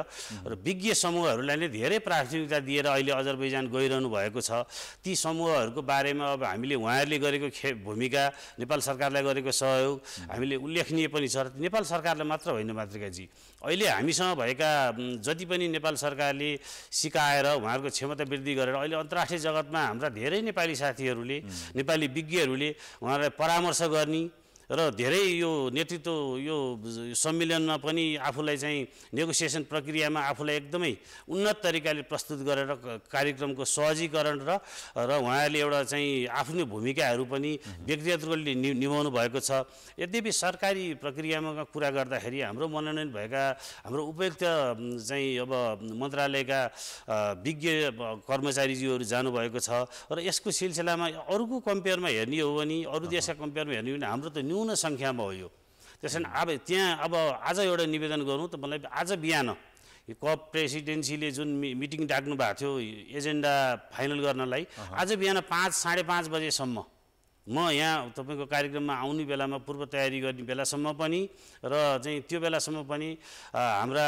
र विज्ञ समूहहरूलाई नै धेरै प्राथमिकता दिएर अहिले अजरबैजान गइरहनु भएको छ। ती समूहहरूको बारेमा अब हामीले उहाँहरूले गरेको भूमिका, नेपाल सरकारलाई गरेको सहयोग हामीले उल्लेखनीय पनि छ। नेपाल सरकारले मात्र होइन मातृकाजी, अहिले हामीसँग भएका जति पनि नेपाल सरकारले सिकाएर उहाँहरूको क्षमता वृद्धि गरेर अहिले अन्तर्राष्ट्रिय जगतमा हाम्रा धेरै नेपाली साथीहरूले, नेपाली विज्ञहरूले उहाँहरूलाई परामर्श गर्ने र धेरै यो नेतृत्व यो सम्मेलनमा पनि आफूलाई चाहिँ नेगोसिएसन प्रक्रियामा आफूलाई एकदमै उन्नत तरिकाले प्रस्तुत गरेर कार्यक्रमको सहजीकरण र उहाँहरूले एउटा चाहिँ आफ्नो भूमिकाहरू पनि व्यक्तिगत रूपले निभाउनु भएको छ। यद्यपि सरकारी प्रक्रियामा कुरा गर्दाखेरि हाम्रो मनोनयन भएका हाम्रो उपयुक्त चाहिँ अब मन्त्रालयका विज्ञ कर्मचारीज्यूहरू जानुभएको छ र यसको सिलसिलामा अरूको कम्पेयरमा हेर्ने हो भने, अरू देशका कम्पेयरमा हेर्ने हो भने हाम्रो त न्यून सङ्ख्यामा हो यो। त्यसैले अब त्यहाँ अब आज एउटा निवेदन गरौँ त, मलाई आज बिहान कप प्रेसिडेन्सीले जुन मिटिङ डाक्नु भएको थियो एजेन्डा फाइनल गर्नलाई, आज बिहान 5 साढे 5 बजेसम्म म यहाँ तपाईँको कार्यक्रममा आउने बेलामा पूर्व तयारी गर्ने बेलासम्म पनि र चाहिँ त्यो बेलासम्म पनि हाम्रा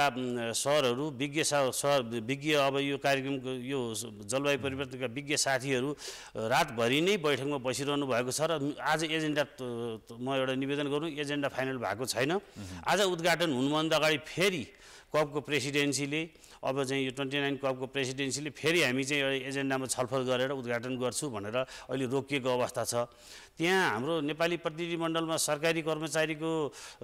सरहरू विज्ञ अब यो कार्यक्रमको यो जलवायु परिवर्तनका विज्ञ साथीहरू रातभरि नै बैठकमा बसिरहनु भएको छ र आज एजेन्डा म एउटा निवेदन गरौँ, एजेन्डा फाइनल भएको छैन। आज उद्घाटन हुनुभन्दा अगाडि फेरि कपको प्रेसिडेन्सीले अब चाहिँ यो 29 कपको प्रेसिडेन्सीले फेरि हामी चाहिँ एउटा एजेन्डामा छलफल गरेर उद्घाटन गर्छु भनेर अहिले रोकिएको अवस्था छ। त्यहाँ हाम्रो नेपाली प्रतिनिधिमण्डलमा सरकारी कर्मचारीको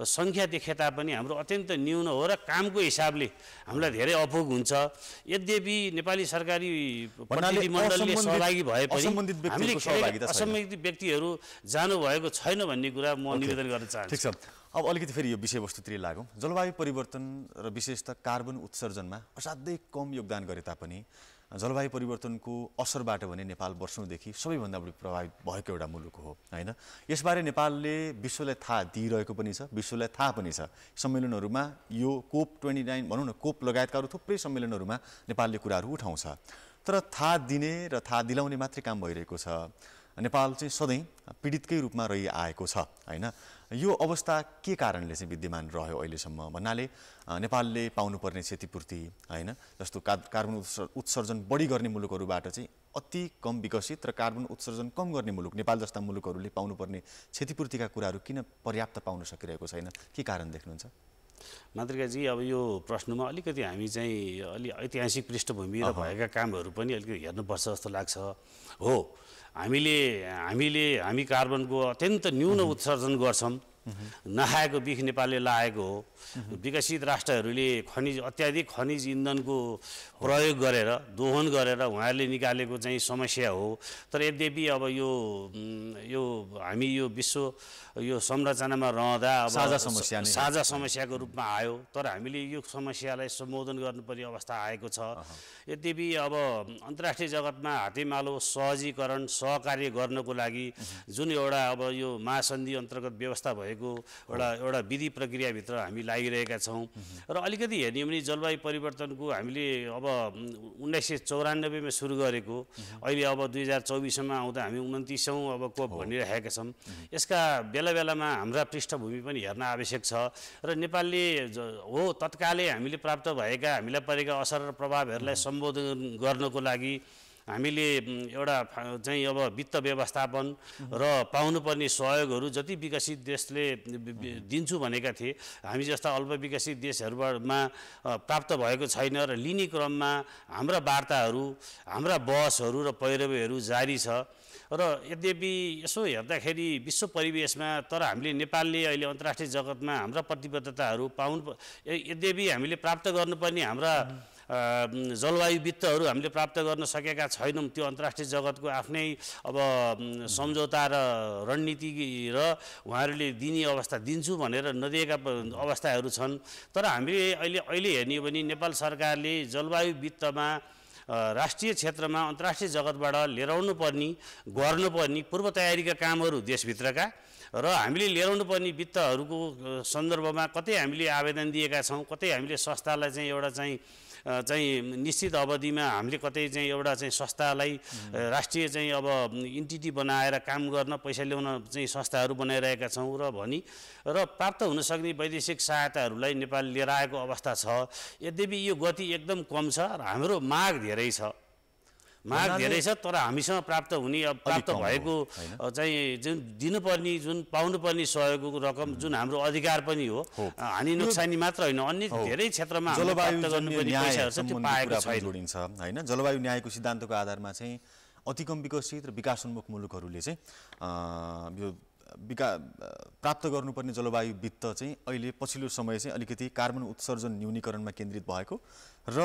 सङ्ख्या देखे तापनि हाम्रो अत्यन्त न्यून हो र कामको हिसाबले हामीलाई धेरै अपुग हुन्छ। यद्यपि नेपाली सरकारी प्रतिनिधिमण्डलले सहभागी भए पनि हामीले असम्बन्धित व्यक्तिहरू जानुभएको छैन भन्ने कुरा म निवेदन गर्न चाहन्छु। ठिक छ, अब अलिकति फेरि यो विषयवस्तुतिर लागौँ। जलवायु परिवर्तन र विशेषतः कार्बन उत्सर्जनमा असाध्यै कम योगदान गरे तापनि जलवायु परिवर्तनको असरबाट भने नेपाल वर्षौँदेखि सबैभन्दा बढी प्रभावित भएको एउटा मुलुक हो होइन। यसबारे नेपालले विश्वलाई थाहा दिइरहेको पनि छ, विश्वलाई थाहा पनि छ। सम्मेलनहरूमा यो कोप 29 भनौँ न, कोप लगायतका अरू थुप्रै सम्मेलनहरूमा नेपालले कुराहरू उठाउँछ, तर थाहा दिने र थाहा दिलाउने मात्रै काम भइरहेको छ। नेपाल चाहिँ सधैँ पीडितकै रूपमा रहिआएको छ होइन। यो अवस्था के कारणले चाहिँ विद्यमान रह्यो अहिलेसम्म भन्नाले नेपालले पाउनुपर्ने क्षतिपूर्ति होइन, जस्तो कार्बन उत्सर्जन बढी गर्ने मुलुकहरूबाट चाहिँ अति कम विकसित र कार्बन उत्सर्जन कम गर्ने मुलुक नेपाल जस्ता मुलुकहरूले पाउनुपर्ने क्षतिपूर्तिका कुराहरू किन पर्याप्त पाउन सकिरहेको छैन, के कारण देख्नुहुन्छ? मातृकाजी, अब यो प्रश्नमा अलिकति हामी चाहिँ अलि ऐतिहासिक पृष्ठभूमि र भएका कामहरू पनि अलिकति हेर्नुपर्छ जस्तो लाग्छ। हो, हामी कार्बनको अत्यन्त न्यून उत्सर्जन गर्छौँ, नखाएको बिख नेपालले लाएको हो। विकसित राष्ट्रहरूले अत्याधिक खनिज इन्धनको प्रयोग गरेर दोहन गरेर उहाँहरूले निकालेको चाहिँ समस्या हो। तर यद्यपि अब यो हामी यो विश्व यो संरचनामा रहँदा अब साझा समस्याको रूपमा आयो, तर हामीले यो समस्यालाई सम्बोधन गर्नुपर्ने अवस्था आएको छ। यद्यपि अब अन्तर्राष्ट्रिय जगतमा हातेमालो सहजीकरण सहकार्य गर्नको लागि जुन एउटा अब यो महासन्धि अन्तर्गत व्यवस्था भएको एउटा विधि प्रक्रियाभित्र हामी लागिरहेका छौँ। र अलिकति हेर्ने हो भने जलवायु परिवर्तनको हामीले अब 1994मा सुरु गरेको अहिले अब 2024मा आउँदा हामी 29औँ अब कोप भनिरहेका छौँ। यसका बेला हाम्रा पृष्ठभूमि पनि हेर्न आवश्यक छ र नेपालले हो तत्कालै हामीले प्राप्त भएका हामीलाई परेका असर र प्रभावहरूलाई सम्बोधन गर्नको लागि हामीले एउटा चाहिँ अब वित्त व्यवस्थापन र पाउनुपर्ने सहयोगहरू जति विकसित देशले दिन्छु भनेका थिए हामी जस्ता अल्प विकसित देशहरूमा प्राप्त भएको छैन र लिने क्रममा हाम्रा वार्ताहरू, हाम्रा बहसहरू र पैरवीहरू जारी छ। र यद्यपि यसो हेर्दाखेरि विश्व परिवेशमा तर हामीले नेपालले अहिले अन्तर्राष्ट्रिय जगतमा हाम्रा प्रतिबद्धताहरू यद्यपि हामीले प्राप्त गर्नुपर्ने हाम्रा जलवायु वित्तहरू हामीले प्राप्त गर्न सकेका छैनौँ। त्यो अन्तर्राष्ट्रिय जगतको आफ्नै अब सम्झौता र रणनीति र उहाँहरूले दिने अवस्था दिन्छु भनेर नदिएका अवस्थाहरू छन्। तर हामीले अहिले हेर्ने हो भने नेपाल सरकारले जलवायु वित्तमा राष्ट्रिय क्षेत्रमा अन्तर्राष्ट्रिय जगतबाट लिएर आउनुपर्ने गर्नुपर्ने पूर्व तयारीका कामहरू देशभित्रका र हामीले ल्याउनु पर्ने वित्तहरूको सन्दर्भमा कतै हामीले आवेदन दिएका छौँ, कतै हामीले संस्थालाई चाहिँ एउटा चाहिँ निश्चित अवधिमा हामीले कतै चाहिँ एउटा चाहिँ संस्थालाई राष्ट्रिय चाहिँ अब इन्टिटी बनाएर काम गर्न पैसा ल्याउन चाहिँ संस्थाहरू बनाइरहेका छौँ र प्राप्त हुन सक्ने वैदेशिक सहायताहरूलाई नेपाल लिएर आएको अवस्था छ। यद्यपि यो गति एकदम कम छ र हाम्रो माग धेरै छ, तर हामीसँग प्राप्त हुने प्राप्त भएको चाहिँ जुन दिनुपर्ने जुन पाउनुपर्ने सहयोगको रकम जुन हाम्रो अधिकार पनि हो, हानि नोक्सानी मात्र होइन, अन्य धेरै क्षेत्रमा जलवायु जोडिन्छ होइन। जलवायु न्यायको सिद्धान्तको आधारमा चाहिँ अति कम विकसित र विकासोन्मुख मुलुकहरूले चाहिँ यो प्राप्त गर्नुपर्ने जलवायु वित्त चाहिँ अहिले पछिल्लो समय चाहिँ अलिकति कार्बन उत्सर्जन न्यूनीकरणमा केन्द्रित भएको र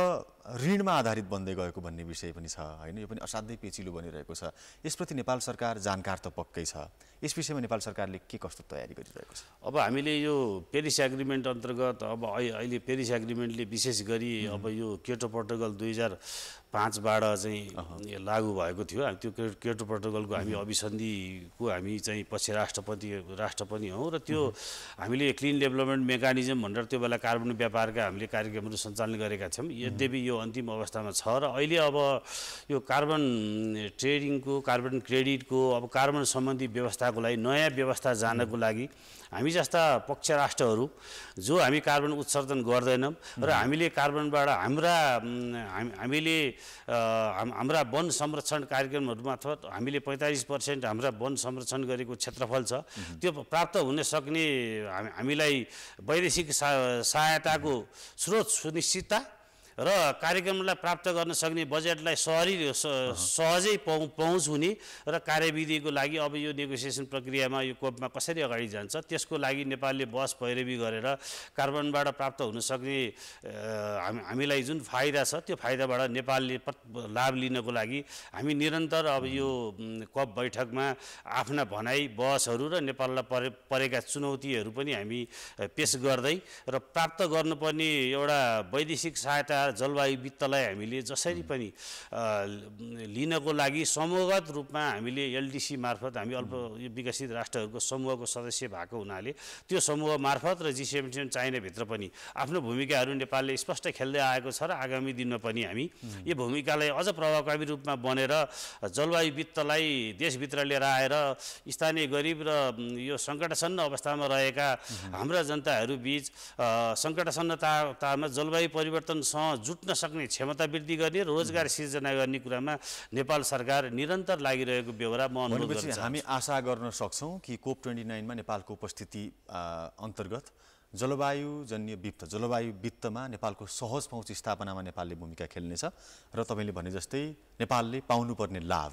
ऋणमा आधारित बन्दै गएको भन्ने विषय पनि छ होइन। यो पनि असाध्यै पेचिलो बनिरहेको छ। यसप्रति नेपाल सरकार जानकार त पक्कै छ, यस विषयमा नेपाल सरकारले के कस्तो तयारी गरिरहेको छ? अब हामीले यो पेरिस एग्रिमेन्ट अन्तर्गत अब अहिले पेरिस एग्रिमेन्टले विशेष गरी अब यो क्योटो प्रोटोकल 2005बाट चाहिँ लागू भएको थियो। त्यो क्योटो प्रोटोकलको हामी अभिसन्धिको हामी चाहिँ पछि राष्ट्र पनि हौँ र त्यो हामीले क्लिन डेभलपमेन्ट मेकानिजम भनेर त्यो बेला कार्बन व्यापारका हामीले कार्यक्रमहरू सञ्चालन गरेका थियौँ। यद्यपि यो अन्तिम अवस्थामा छ र अहिले अब यो कार्बन ट्रेडिङको, कार्बन क्रेडिटको, अब कार्बन सम्बन्धी व्यवस्थाको लागि नयाँ व्यवस्था जानको लागि हामी जस्ता पक्ष राष्ट्रहरू जो हामी कार्बन उत्सर्जन गर्दैनौँ र हामीले कार्बनबाट हाम्रा वन संरक्षण कार्यक्रमहरूमा अथवा हामीले 45% हाम्रा वन संरक्षण गरेको क्षेत्रफल छ, त्यो प्राप्त हुन सक्ने हामीलाई वैदेशिक सहायताको स्रोत सुनिश्चितता र कार्यक्रमलाई प्राप्त गर्न सक्ने बजेटलाई सहजै पहुँच हुने र कार्यविधिको लागि अब यो नेगोसिएसन प्रक्रियामा यो कोपमा कसरी अगाडि जान्छ त्यसको लागि नेपालले बहस पैरवी गरेर कार्बनबाट प्राप्त हुन सक्ने हामीलाई जुन फाइदा छ त्यो फाइदाबाट नेपालले लाभ लिनको लागि हामी निरन्तर अब यो कप बैठकमा आफ्ना भनाइ बहसहरू र नेपाललाई परेका चुनौतीहरू पनि हामी पेश गर्दै र प्राप्त गर्नुपर्ने एउटा वैदेशिक सहायता जलवायु वित्तलाई हामीले जसरी पनि लिनको लागि समूहगत रूपमा हामीले एलडीसी मार्फत हामी अल्प विकसित राष्ट्रहरूको समूहको सदस्य भएको हुनाले त्यो समूह मार्फत र G77 चाइनाभित्र पनि आफ्नो भूमिकाहरू नेपालले स्पष्ट खेल्दै आएको छ र आगामी दिनमा पनि हामी यो भूमिकालाई अझ प्रभावकारी रूपमा बनेर जलवायु वित्तलाई देशभित्र लिएर आएर स्थानीय गरिब र यो सङ्कटासन्न अवस्थामा रहेका हाम्रा जनताहरू बीच सङ्कटासन्नतामा जलवायु परिवर्तनसँग जुट्न सक्ने क्षमता वृद्धि गर्ने र रोजगार सिर्जना गर्ने कुरामा नेपाल सरकार निरन्तर लागिरहेको बेहोरा म अनुरोध गर्न चाहन्छु। हामी आशा गर्न सक्छौँ कि कोप 29 मा नेपालको उपस्थिति अन्तर्गत जलवायु वित्तमा नेपालको सहज पहुँच स्थापनामा नेपालले भूमिका खेल्नेछ र तपाईँले भने जस्तै नेपालले पाउनुपर्ने लाभ,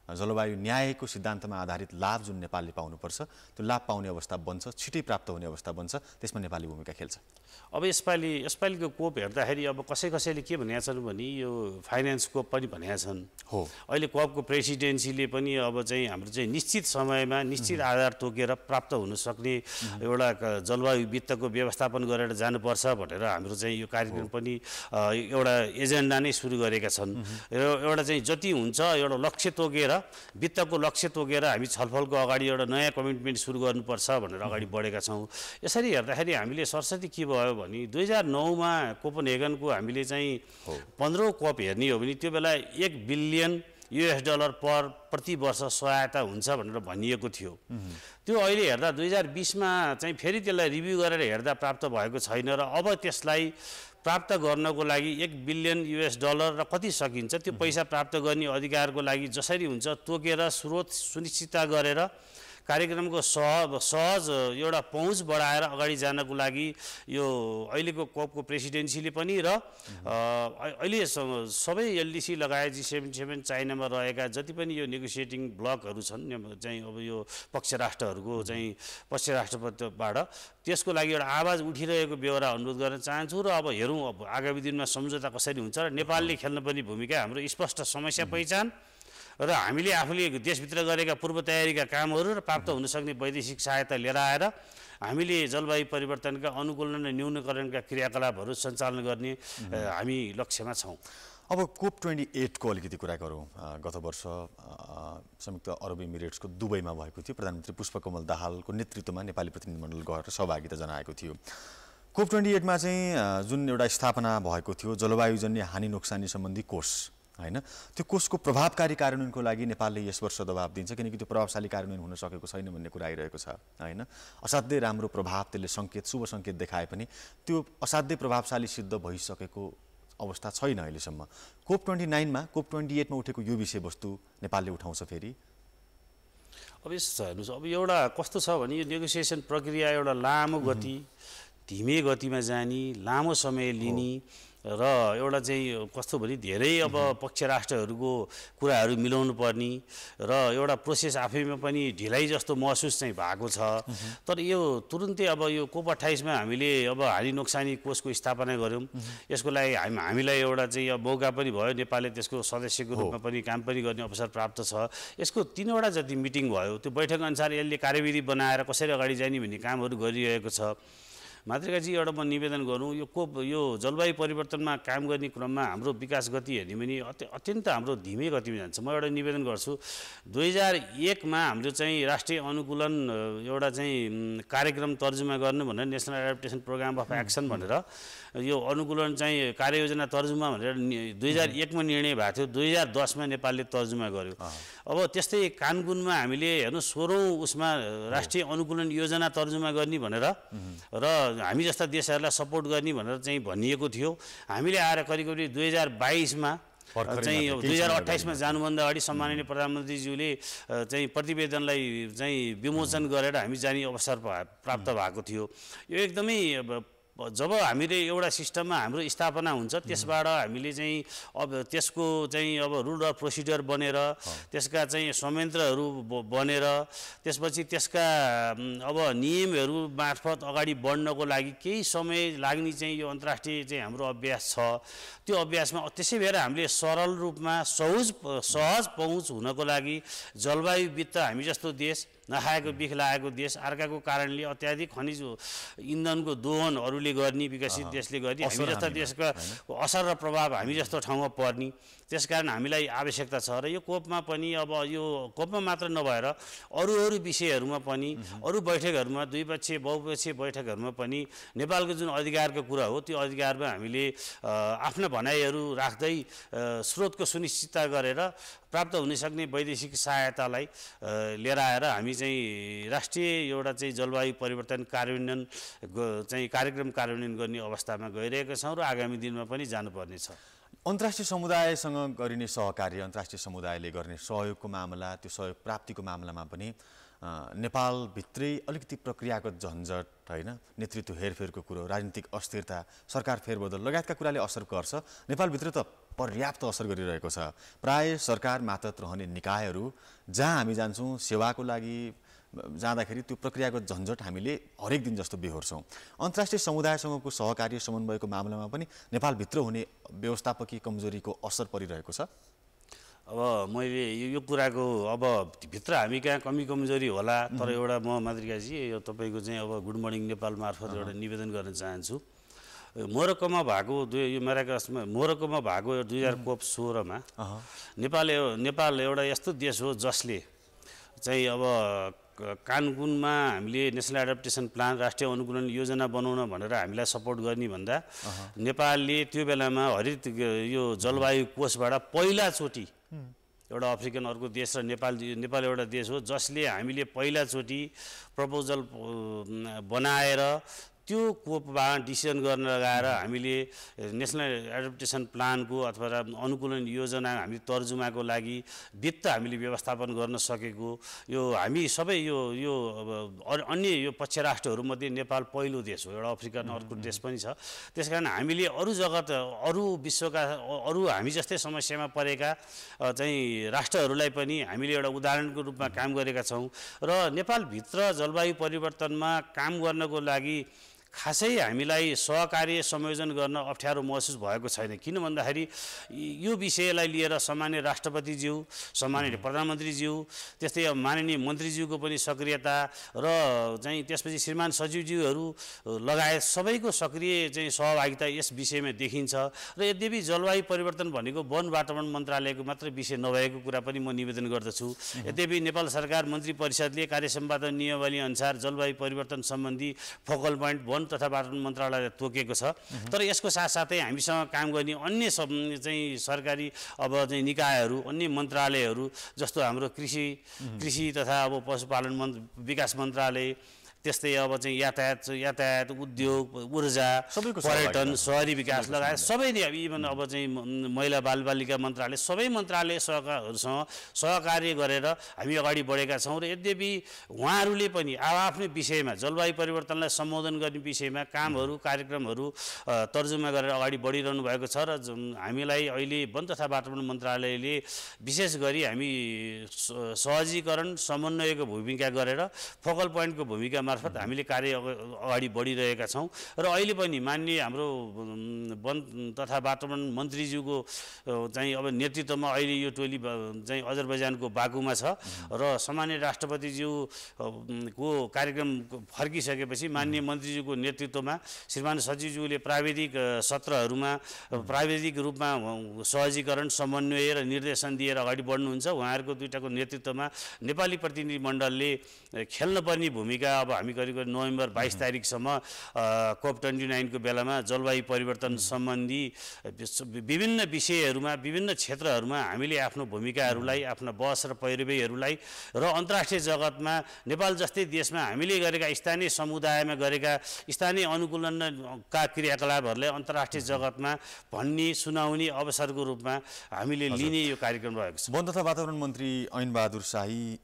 जलवायु न्यायको सिद्धान्तमा आधारित लाभ जुन नेपालले पाउनुपर्छ त्यो लाभ पाउने अवस्था बन्छ, छिटै प्राप्त हुने अवस्था बन्छ, त्यसमा नेपालले भूमिका खेल्छ। अब यसपालिको कोप हेर्दाखेरि अब कसैले के भनेका छन् भने यो फाइनेन्स कोप पनि भनेका छन् हो। अहिले कोपको प्रेसिडेन्सीले पनि अब चाहिँ हाम्रो चाहिँ निश्चित समयमा निश्चित आधार तोकेर प्राप्त हुन सक्ने एउटा जलवायु वित्तको व्यवस्थापन गरेर जानुपर्छ भनेर हाम्रो चाहिँ यो कार्यक्रम पनि एउटा एजेन्डा नै सुरु गरेका छन्। एउटा चाहिँ जति हुन्छ एउटा लक्ष्य तोकेर वित्तको लक्ष्य तोकेर हामी छलफलको अगाडि एउटा नयाँ कमिटमेन्ट सुरु गर्नुपर्छ भनेर अगाडि बढेका छौँ। यसरी हेर्दाखेरि हामीले सरस्वती के भयो भने 2009मा कोपनहेगनको हामीले चाहिँ 15औं कप हेर्ने हो भने त्यो बेला $1 बिलियन प्रति वर्ष सहायता हुन्छ भनेर भनिएको थियो। त्यो अहिले हेर्दा 2020मा चाहिँ फेरि त्यसलाई रिभ्यू गरेर हेर्दा प्राप्त भएको छैन र अब त्यसलाई प्राप्त गर्नको लागि $1 बिलियन र कति सकिन्छ त्यो पैसा प्राप्त गर्ने अधिकारको लागि जसरी हुन्छ तोकेर स्रोत सुनिश्चितता गरेर कार्यक्रमको सहज एउटा पहुँच बढाएर अगाडि जानको लागि यो अहिलेको कोपको प्रेसिडेन्सीले पनि र अहिले सबै एलडीसी लगायत G77 चाइनामा रहेका जति पनि यो नेगोसिएटिङ ब्लकहरू छन् चाहिँ अब यो पक्ष राष्ट्रहरूको चाहिँ पक्ष राष्ट्रबाट त्यसको लागि एउटा आवाज उठिरहेको बेहोरा अनुरोध गर्न चाहन्छु र अब हेरौँ अब आगामी दिनमा सम्झौता कसरी हुन्छ र नेपालले खेल्नुपर्ने भूमिका हाम्रो स्पष्ट समस्या पहिचान र हामीले आफूले देशभित्र गरेका पूर्व तयारीका कामहरू र प्राप्त हुन सक्ने वैदेशिक सहायता लिएर आएर हामीले जलवायु परिवर्तनका अनुकूलन र न्यूनीकरणका क्रियाकलापहरू सञ्चालन गर्ने हामी लक्ष्यमा छौँ। अब COP28 को अलिकति कुरा गरौँ। गत वर्ष संयुक्त अरब इमिरेट्सको दुबईमा भएको थियो। प्रधानमन्त्री पुष्पकमल दाहालको नेतृत्वमा नेपाली प्रतिनिधिमण्डल गएर सहभागिता जनाएको थियो। COP28 मा चाहिँ जुन एउटा स्थापना भएको थियो जलवायुजन्य हानि नोक्सानी सम्बन्धी कोष हैन, त्यो कोषको प्रभावकारी कार्यान्वयनको लागि नेपालले यस वर्ष दबाब दिन्छ, किनकि त्यो प्रभावशाली कार्यान्वयन हुन सकेको छैन भन्ने कुरा आइरहेको छ हैन। असाध्यै राम्रो प्रभाव, त्यसले सङ्केत, शुभ सङ्केत देखाए पनि त्यो असाध्यै प्रभावशाली सिद्ध भइसकेको अवस्था छैन अहिलेसम्म। COP29 मा COP28 मा उठेको यो विषयवस्तु नेपालले उठाउँछ फेरि? अब यस्तो छ, हेर्नुहोस्, अब एउटा कस्तो छ भने यो नेगोसिएसन प्रक्रिया एउटा लामो गति, धीमे गतिमा जाने, लामो समय लिने र एउटा चाहिँ कस्तो भने धेरै अब पक्ष राष्ट्रहरूको कुराहरू मिलाउनु पर्ने र एउटा प्रोसेस आफैमा पनि ढिलाइ जस्तो महसुस चाहिँ भएको छ। तर यो तुरुन्तै अब यो COP28 मा हामीले अब हानि नोक्सानी कोषको स्थापना गऱ्यौँ। यसको लागि हामीलाई एउटा चाहिँ अब मौका पनि भयो, नेपालले त्यसको सदस्यको रूपमा पनि काम पनि गर्ने अवसर प्राप्त छ। यसको 3वटा जति मिटिङ भयो, त्यो बैठक अनुसार यसले कार्यविधि बनाएर कसरी अगाडि जाने भन्ने कामहरू गरिरहेको छ। मातृकाजी, एउटा म निवेदन गरौँ, यो जलवायु परिवर्तनमा काम गर्ने क्रममा हाम्रो विकास गति हेर्ने भने अत्यन्त हाम्रो धीमै गतिमा जान्छ। म एउटा निवेदन गर्छु, 2001 मा हाम्रो चाहिँ राष्ट्रिय अनुकूलन एउटा चाहिँ कार्यक्रम तर्जुमा गर्नु भनेर national adaptation programme of action भनेर यो अनुकूलन चाहिँ कार्ययोजना तर्जुमा भनेर 2001 मा निर्णय भएको थियो। 2010 मा नेपालले तर्जुमा गर्यो। अब त्यस्तै कानकुनमा हामीले हेर्नु 16औं उसमा राष्ट्रिय अनुकूलन योजना तर्जुमा गर्ने भनेर र हामी जस्ता देशहरूलाई सपोर्ट गर्ने भनेर चाहिँ भनिएको थियो। हामीले आएर करिब 2022 मा चाहिँ 2028 मा जानुभन्दा अगाडि सम्माननीय प्रधानमन्त्रीज्यूले चाहिँ प्रतिवेदनलाई चाहिँ विमोचन गरेर हामी जाने अवसर प्राप्त भएको थियो। यो एकदमै जब हामीले एउटा सिस्टममा हाम्रो स्थापना हुन्छ त्यसबाट हामीले चाहिँ अब त्यसको चाहिँ अब रुल अफ प्रोसिडियर बनेर त्यसका चाहिँ संयन्त्रहरू बनेर त्यसपछि त्यसका अब नियमहरू मार्फत अगाडि बढ्नको लागि केही समय लाग्ने चाहिँ यो अन्तर्राष्ट्रिय चाहिँ हाम्रो अभ्यास छ। त्यो अभ्यासमा त्यसै भएर हामीले सरल रूपमा सहज पहुँच हुनको लागि जलवायु वित्त हामी जस्तो देश, नखाएको बिख लागेको देश, अर्काको कारणले अत्याधिक खनिज इन्धनको दोहन अरूले गर्ने विकसित देशले गर्ने, हामी जस्ता देशका असर र प्रभाव हामी जस्तो ठाउँमा पर्ने, त्यसकारण हामीलाई आवश्यकता छ। र यो कोपमा पनि अब यो कोपमा मात्र नभएर अरू विषयहरूमा पनि अरू बैठकहरूमा द्विपक्षीय बहुपक्षीय बैठकहरूमा पनि नेपालको जुन अधिकारको कुरा हो त्यो अधिकारमा हामीले आफ्ना भनाइहरू राख्दै स्रोतको सुनिश्चितता गरेर प्राप्त हुन सक्ने वैदेशिक सहायतालाई लिएर आएर हामी चाहिँ राष्ट्रिय एउटा चाहिँ जलवायु परिवर्तन कार्यान्वयन चाहिँ कार्यक्रम कार्यान्वयन गर्ने अवस्थामा गइरहेका छौँ र आगामी दिनमा पनि जानुपर्नेछ। अन्तर्राष्ट्रिय समुदायसँग गरिने सहकार्य, अन्तर्राष्ट्रिय समुदायले गर्ने सहयोगको मामला, त्यो सहयोग प्राप्तिको मामलामा पनि नेपालभित्रै अलिकति प्रक्रियागत झन्झट हैन, नेतृत्व हेरफेरको कुरो, राजनीतिक अस्थिरता, सरकार फेरबदल लगायतका कुराले असर गर्छ। नेपालभित्र त पर्याप्त असर गरिरहेको छ। प्राय सरकार मातहत रहने निकायहरू जहाँ हामी जान्छौँ सेवाको लागि जाँदाखेरि त्यो प्रक्रियागत झन्झट हामीले हरेक दिन जस्तो बेहोर्छौँ। अन्तर्राष्ट्रिय समुदायसँगको सहकार्य समन्वयको मामलामा पनि नेपालभित्र हुने व्यवस्थापकीय कमजोरीको असर परिरहेको छ। अब मैले यो कुराको अब भित्र हामी कहाँ कमी कमजोरी होला, तर एउटा म मातृकाजी यो तपाईँको चाहिँ अब गुड मर्निङ नेपाल मार्फत एउटा निवेदन गर्न चाहन्छु। मोरक्कोमा भएको यो मेराकसमा मोरक्कोमा भएको 2016 मा नेपाल एउटा यस्तो देश हो जसले चाहिँ अब कानकुनमा हामीले नेसनल एडाप्टेसन प्लान राष्ट्रिय अनुकूलन योजना बनाउन भनेर हामीलाई सपोर्ट गर्ने भन्दा नेपालले त्यो बेलामा हरित यो जलवायु कोषबाट पहिलाचोटि एउटा अफ्रिकन अर्को देश र नेपाल एउटा देश हो जसले हामीले पहिलाचोटि प्रपोजल बनाएर त्यो कोपमा डिसिजन गर्न लगाएर हामीले नेसनल एडाप्टेसन प्लानको अथवा अनुकूलन योजना हामी तर्जुमाको लागि वित्त हामीले व्यवस्थापन गर्न सकेको यो हामी सबै यो अन्य यो पक्ष राष्ट्रहरूमध्ये नेपाल पहिलो देश हो, एउटा अफ्रिकन अर्को देश पनि छ। त्यसकारण हामीले अरू जगत अरू विश्वका अरू हामी जस्तै समस्यामा परेका चाहिँ राष्ट्रहरूलाई पनि हामीले एउटा उदाहरणको रूपमा काम गरेका छौँ र नेपालभित्र जलवायु परिवर्तनमा काम गर्नको लागि खासै हामीलाई सहकार्य संयोजन गर्न अप्ठ्यारो महसुस भएको छैन। किन भन्दाखेरि यो विषयलाई लिएर सामान्य राष्ट्रपतिज्यू, सामान्य प्रधानमन्त्रीज्यू, त्यस्तै अब माननीय मन्त्रीज्यूको पनि सक्रियता र चाहिँ त्यसपछि श्रीमान सचिवज्यूहरू लगायत सबैको सक्रिय चाहिँ सहभागिता यस विषयमा देखिन्छ। र यद्यपि जलवायु परिवर्तन भनेको वन वातावरण मन्त्रालयको मात्र विषय नभएको कुरा पनि म निवेदन गर्दछु। यद्यपि नेपाल सरकार मन्त्री परिषदले कार्यसम्पादन नियमावली अनुसार जलवायु परिवर्तन सम्बन्धी फोकल पोइन्ट वन तथा वातावरण मन्त्रालयले तोकेको छ। तर यसको साथसाथै हामीसँग काम गर्ने अन्य चाहिँ सरकारी अब चाहिँ निकायहरू, अन्य मन्त्रालयहरू जस्तो हाम्रो कृषि तथा अब पशुपालन विकास मन्त्रालय, त्यस्तै अब चाहिँ यातायात, उद्योग, ऊर्जा, पर्यटन, शहरी विकास लगायत सबैले इभन अब चाहिँ महिला बालबालिका मन्त्रालय, सबै मन्त्रालय सरकारहरूसँग सहकार्य गरेर हामी अगाडि बढेका छौँ। र यद्यपि उहाँहरूले पनि आफ्नो विषयमा जलवायु परिवर्तनलाई सम्बोधन गर्ने विषयमा कामहरू, कार्यक्रमहरू तर्जुमा गरेर अगाडि बढिरहनु भएको छ। र हामीलाई अहिले वन तथा वातावरण मन्त्रालयले विशेष गरी हामी सहजीकरण समन्वयको भूमिका गरेर फोकल पोइन्टको भूमिका मार्फत हामीले कार्य अगाडि बढिरहेका छौँ। र अहिले पनि माननीय हाम्रो वन तथा वातावरण मन्त्रीज्यूको चाहिँ अब नेतृत्वमा अहिले यो टोली चाहिँ अजरबैजानको बाकुमा छ। र सामान्य राष्ट्रपतिज्यूको कार्यक्रम फर्किसकेपछि माननीय मन्त्रीज्यूको नेतृत्वमा श्रीमान सचिवज्यूले प्राविधिक सत्रहरूमा प्राविधिक रूपमा सहजीकरण, समन्वय र निर्देशन दिएर अगाडि बढ्नुहुन्छ। उहाँहरूको दुईटाको नेतृत्वमा नेपाली प्रतिनिधिमण्डलले खेल्नुपर्ने भूमिका अब हामी करिब नोभेम्बर 22 तारिकसम्म COP29 को बेलामा जलवायु परिवर्तन सम्बन्धी विभिन्न विषयहरूमा, विभिन्न क्षेत्रहरूमा हामीले आफ्नो भूमिकाहरूलाई, आफ्ना बहस र पैरवीहरूलाई र अन्तर्राष्ट्रिय जगतमा नेपाल जस्तै देशमा हामीले गरेका स्थानीय समुदायमा गरेका स्थानीय अनुकूलनका क्रियाकलापहरूलाई अन्तर्राष्ट्रिय जगतमा भन्ने, सुनाउने अवसरको रूपमा हामीले लिने यो कार्यक्रम रहेको छ। वन तथा वातावरण मन्त्री ऐन बहादुर शाही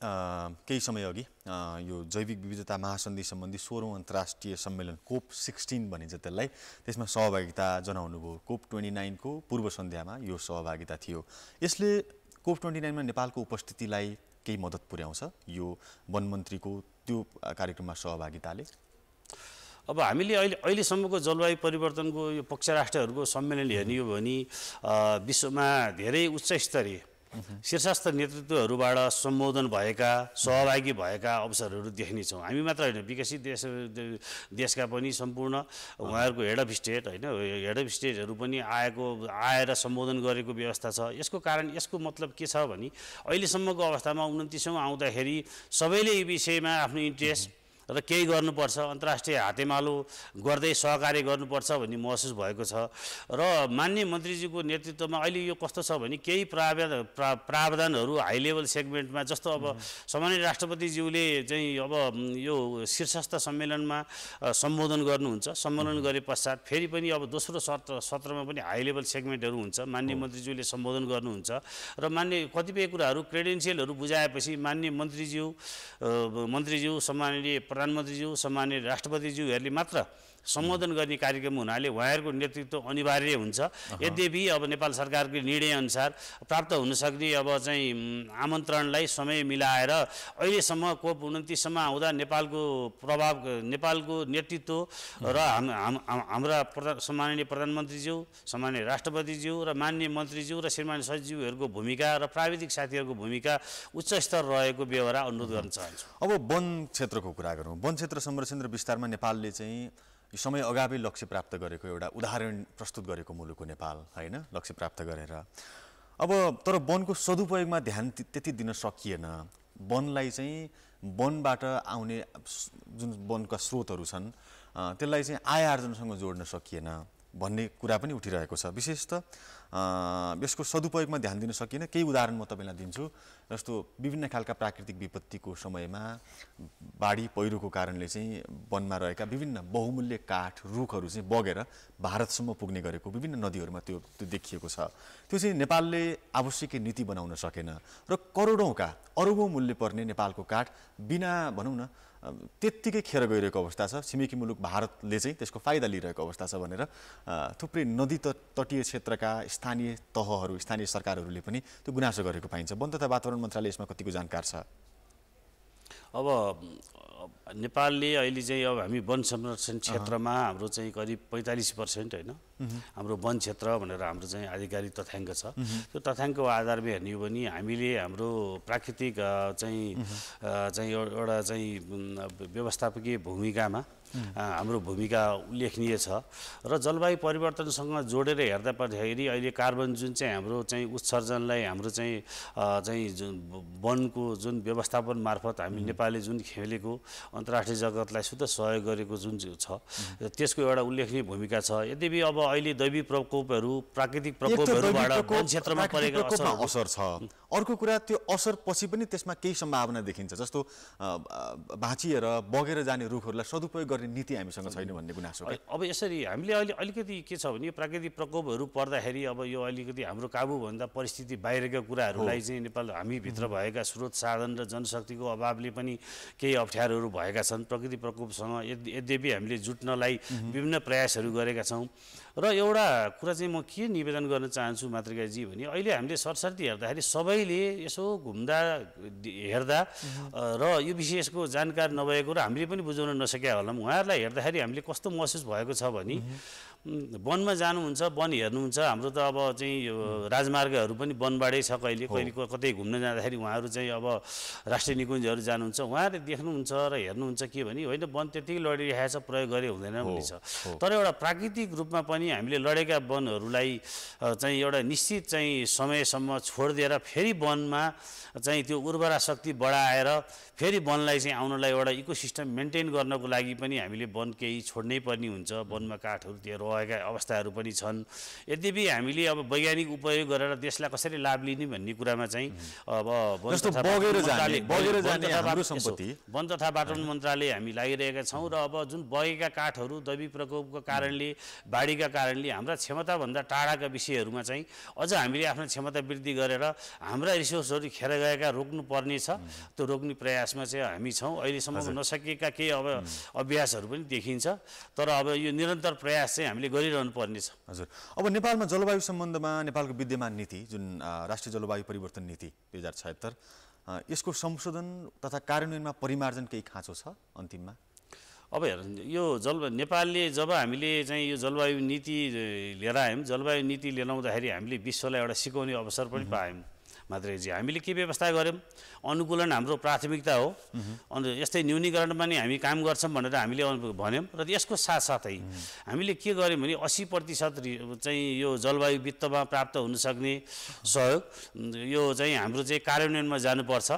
केही समय अघि यो जैविक विविधता महासन्धि सम्बन्धी 16औं अन्तर्राष्ट्रिय सम्मेलन COP16 भनिन्छ त्यसलाई, त्यसमा सहभागिता जनाउनुभयो। COP29 को पूर्व सन्ध्यामा यो सहभागिता थियो। यसले COP29 मा नेपालको उपस्थितिलाई केही मद्दत पुर्याउँछ यो वन मन्त्रीको त्यो कार्यक्रममा सहभागिताले? अब हामीले अहिलेसम्मको जलवायु परिवर्तनको यो पक्ष राष्ट्रहरूको सम्मेलन हेर्ने हो भने विश्वमा धेरै उच्च स्तरीय शीर्षस्थ नेतृत्वहरूबाट सम्बोधन भएका, सहभागी भएका अवसरहरू देख्नेछौँ। हामी मात्र होइन, विकसित देशका पनि सम्पूर्ण उहाँहरूको हेड अफ स्टेट होइन, हेड अफ स्टेटहरू पनि आएर सम्बोधन गरेको व्यवस्था छ। यसको कारण, यसको मतलब के छ भने अहिलेसम्मको अवस्थामा 29औं आउँदाखेरि सबैले यो विषयमा आफ्नो इन्ट्रेस्ट र केही गर्नुपर्छ, अन्तर्राष्ट्रिय हातेमालो गर्दै सहकार्य गर्नुपर्छ भन्ने महसुस भएको छ। र माननीय मन्त्रीजीको नेतृत्वमा अहिले यो कस्तो छ भने केही प्रावधानहरू हाई लेभल सेगमेन्टमा, जस्तो अब सामान्य राष्ट्रपतिज्यूले चाहिँ अब यो शीर्षस्थ सम्मेलनमा सम्बोधन गर्नुहुन्छ। सम्मेलन गरे पश्चात फेरि पनि अब दोस्रो सत्रमा पनि हाई लेभल सेगमेन्टहरू हुन्छ, माननीय मन्त्रीज्यूले सम्बोधन गर्नुहुन्छ। र माननीय कतिपय कुराहरू क्रेडेन्सियलहरू बुझाएपछि माननीय मन्त्रीज्यू सम्माननीय प्रधानमन्त्रीज्यू, सम्माननीय राष्ट्रपतिज्यूहरूले मात्र सम्बोधन गर्ने कार्यक्रम हुनाले उहाँहरूको नेतृत्व अनिवार्य हुन्छ। यद्यपि अब नेपाल सरकारको निर्णयअनुसार प्राप्त हुनसक्ने अब चाहिँ आमन्त्रणलाई समय मिलाएर अहिलेसम्म COP29 सम्म आउँदा नेपालको नेतृत्व र हाम्रा सम्माननीय प्रधानमन्त्रीज्यू, सम्माननीय राष्ट्रपतिज्यू र माननीय मन्त्रीज्यू र श्रीमान सचिवहरूको भूमिका र प्राविधिक साथीहरूको भूमिका उच्च स्तर रहेको व्यवहार अनुरोध गर्न चाहन्छु। अब वन क्षेत्रको कुरा गरौँ। वन क्षेत्र संरक्षण र विस्तारमा नेपालले चाहिँ समय अगावै लक्ष्य प्राप्त गरेको एउटा उदाहरण प्रस्तुत गरेको मुलुक हो नेपाल होइन, लक्ष्य प्राप्त गरेर। अब तर वनको सदुपयोगमा ध्यान त्यति दिन सकिएन। वनलाई चाहिँ वनबाट आउने जुन वनका स्रोतहरू छन् त्यसलाई चाहिँ आय आर्जनसँग जोड्न सकिएन भन्ने कुरा पनि उठिरहेको छ। विशेषतः यसको सदुपयोगमा ध्यान दिन सकिएन। केही उदाहरण म तपाईँलाई दिन्छु। जस्तो विभिन्न खालका प्राकृतिक विपत्तिको समयमा बाढी पहिरोको कारणले चाहिँ वनमा रहेका विभिन्न बहुमूल्य काठ, रुखहरू चाहिँ बगेर भारतसम्म पुग्ने गरेको विभिन्न नदीहरूमा त्यो देखिएको छ। त्यो चाहिँ नेपालले आवश्यक नीति बनाउन सकेन र करोडौँका, अरबौँ मूल्य पर्ने नेपालको काठ बिना भनौँ न त्यत्तिकै खेर गइरहेको अवस्था छ। छिमेकी मुलुक भारतले चाहिँ त्यसको फाइदा लिइरहेको अवस्था छ भनेर थुप्रै नदी तटीय क्षेत्रका स्थानीय तहहरू, स्थानीय सरकारहरूले पनि त्यो गुनासो गरेको पाइन्छ। वन तथा वातावरण मन्त्रालय यसमा कतिको जानकार छ? अब नेपालले अहिले चाहिँ अब हामी वन संरक्षण क्षेत्रमा हाम्रो चाहिँ करिब 45% होइन हाम्रो वन क्षेत्र भनेर हाम्रो चाहिँ आधिकारिक तथ्याङ्क छ। त्यो तथ्याङ्कको आधारमा हेर्ने हो भने हामीले हाम्रो प्राकृतिक चाहिँ एउटा चाहिँ व्यवस्थापकीय भूमिकामा हाम्रो भूमिका उल्लेखनीय छ र जलवायु परिवर्तनसँग जोडेर हेर्दा पर्दाखेरि अहिले कार्बन जुन चाहिँ हाम्रो चाहिँ उत्सर्जनलाई हाम्रो चाहिँ जुन वनको जुन व्यवस्थापन मार्फत हामी नेपालले जुन खेलेको अन्तर्राष्ट्रिय जगतलाई शुद्ध सहयोग गरेको जुन छ त्यसको एउटा उल्लेखनीय भूमिका छ। यद्यपि अब अहिले दैवी प्रकोपहरू प्राकृतिक प्रकोपहरूबाट वन क्षेत्रमा परेको असर छ। अर्को कुरा त्यो असर पछि पनि त्यसमा केही सम्भावना देखिन्छ, जस्तो भाँचिएर बगेर जाने रुखहरूलाई सदुपयोग गर्ने नीति हामीसँग छैन भन्ने गुनासो। अब यसरी हामीले अहिले अलिकति के छ भने प्राकृतिक प्रकोपहरू पर्दाखेरि अब यो अलिकति हाम्रो काबुभन्दा परिस्थिति बाहिरका कुराहरूलाई चाहिँ नेपाल हामीभित्र भएका स्रोत साधन र जनशक्तिको अभावले पनि केही अप्ठ्यारोहरू भएका छन् प्रकृतिक प्रकोपसँग। यद्यपि हामीले जुट्नलाई विभिन्न प्रयासहरू गरेका छौँ र एउटा कुरा चाहिँ म के निवेदन गर्न चाहन्छु मातृकाजी भने अहिले हामीले सरसर्ती हेर्दाखेरि सबैले यसो घुम्दा हेर्दा र यो विषयको जानकार नभएको र हामीले पनि बुझाउन नसकेका होलाम्। उहाँहरूलाई हेर्दाखेरि हामीले कस्तो महसुस भएको छ भने वनमा जानुहुन्छ, वन हेर्नुहुन्छ, हाम्रो त अब चाहिँ यो राजमार्गहरू पनि वनबाटै छ, कहिले कतै घुम्न जाँदाखेरि उहाँहरू चाहिँ अब राष्ट्रिय निकुञ्जहरू जानुहुन्छ, उहाँहरूले देख्नुहुन्छ र हेर्नुहुन्छ के भने होइन वन त्यतिकै लडिरहेको छ, प्रयोग गरे हुँदैन भन्ने छ। तर एउटा प्राकृतिक रूपमा पनि हामीले लडेका वनहरूलाई चाहिँ एउटा निश्चित चाहिँ समयसम्म छोडिदिएर फेरि वनमा चाहिँ त्यो उर्वरा शक्ति बढाएर फेरि वनलाई चाहिँ आउनलाई एउटा इकोसिस्टम मेन्टेन गर्नको लागि पनि हामीले वन केही छोड्नै पर्ने हुन्छ। वनमा काठहरू त्यो रहेका अवस्थाहरू पनि छन्। यद्यपि हामीले अब वैज्ञानिक उपयोग गरेर देशलाई कसरी लाभ लिने भन्ने कुरामा चाहिँ अब वन तथा वातावरण मन्त्रालय हामी लागिरहेका छौँ र अब जुन बगेका काठहरू दैवी प्रकोपको कारणले बाढीका कारणले हाम्रा क्षमताभन्दा टाढाका विषयहरूमा चाहिँ अझ हामीले आफ्नो क्षमता वृद्धि गरेर हाम्रा रिसोर्सहरू खेर गएका रोक्नुपर्ने छ। त्यो रोक्ने प्रयासमा चाहिँ हामी छौँ। अहिलेसम्म नसकेका केही अब अभ्यासहरू पनि देखिन्छ, तर अब यो निरन्तर प्रयास चाहिँ हामीले गरिरहनु पर्ने छ। हजुर, अब नेपालमा जलवायु सम्बन्धमा नेपालको विद्यमान नीति जुन राष्ट्रिय जलवायु परिवर्तन नीति 2076 यसको संशोधन तथा कार्यान्वयनमा परिमार्जन केही खाँचो छ अन्तिममा? अब हेर यो नेपालले जब हामीले चाहिँ यो जलवायु नीति लिएर आयौँ, जलवायु नीति लिएर आउँदाखेरि हामीले विश्वलाई एउटा सिकाउने अवसर पनि पायौँ। मात्रै हामीले के व्यवस्था गऱ्यौँ, अनुकूलन हाम्रो प्राथमिकता हो, अनि यस्तै न्यूनीकरणमा नि हामी काम गर्छौँ भनेर हामीले भन्यौँ। र यसको साथसाथै हामीले के गर्यौँ भने 80% चाहिँ यो जलवायु वित्तमा प्राप्त हुनसक्ने सहयोग यो चाहिँ हाम्रो चाहिँ कार्यान्वयनमा जानुपर्छ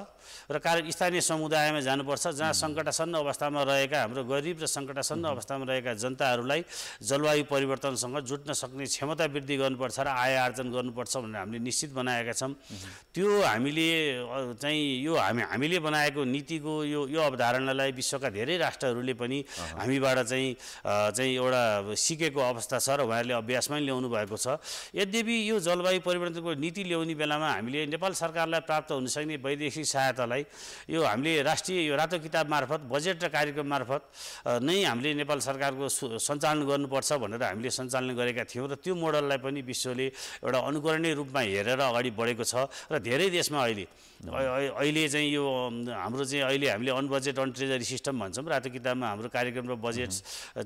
र स्थानीय समुदायमा जानुपर्छ, जहाँ सङ्कटासन्न अवस्थामा रहेका हाम्रो गरिब र सङ्कटासन्न अवस्थामा रहेका जनताहरूलाई जलवायु परिवर्तनसँग जुट्न सक्ने क्षमता वृद्धि गर्नुपर्छ र आय आर्जन गर्नुपर्छ भनेर हामीले निश्चित बनाएका छौँ। त्यो हामीले चाहिँ यो हामीले बनाएको नीतिको यो अवधारणालाई विश्वका धेरै राष्ट्रहरूले पनि हामीबाट चाहिँ एउटा सिकेको अवस्था छ र उहाँहरूले अभ्यासमा ल्याउनु भएको छ। यद्यपि यो जलवायु परिवर्तनको नीति ल्याउने बेलामा हामीले नेपाल सरकारलाई प्राप्त हुनसक्ने वैदेशिक सहायतालाई यो हामीले राष्ट्रिय यो रातो किताब मार्फत बजेट र कार्यक्रम मार्फत नै हामीले नेपाल सरकारको सञ्चालन गर्नुपर्छ भनेर हामीले सञ्चालन गरेका थियौँ र त्यो मोडललाई पनि विश्वले एउटा अनुकरणीय रूपमा हेरेर अगाडि बढेको छ र धेरै देशमा अहिले चाहिँ यो हाम्रो चाहिँ अहिले हामीले अनबजेट अन ट्रेजरी सिस्टम भन्छौँ। रातो किताबमा हाम्रो कार्यक्रम र बजेट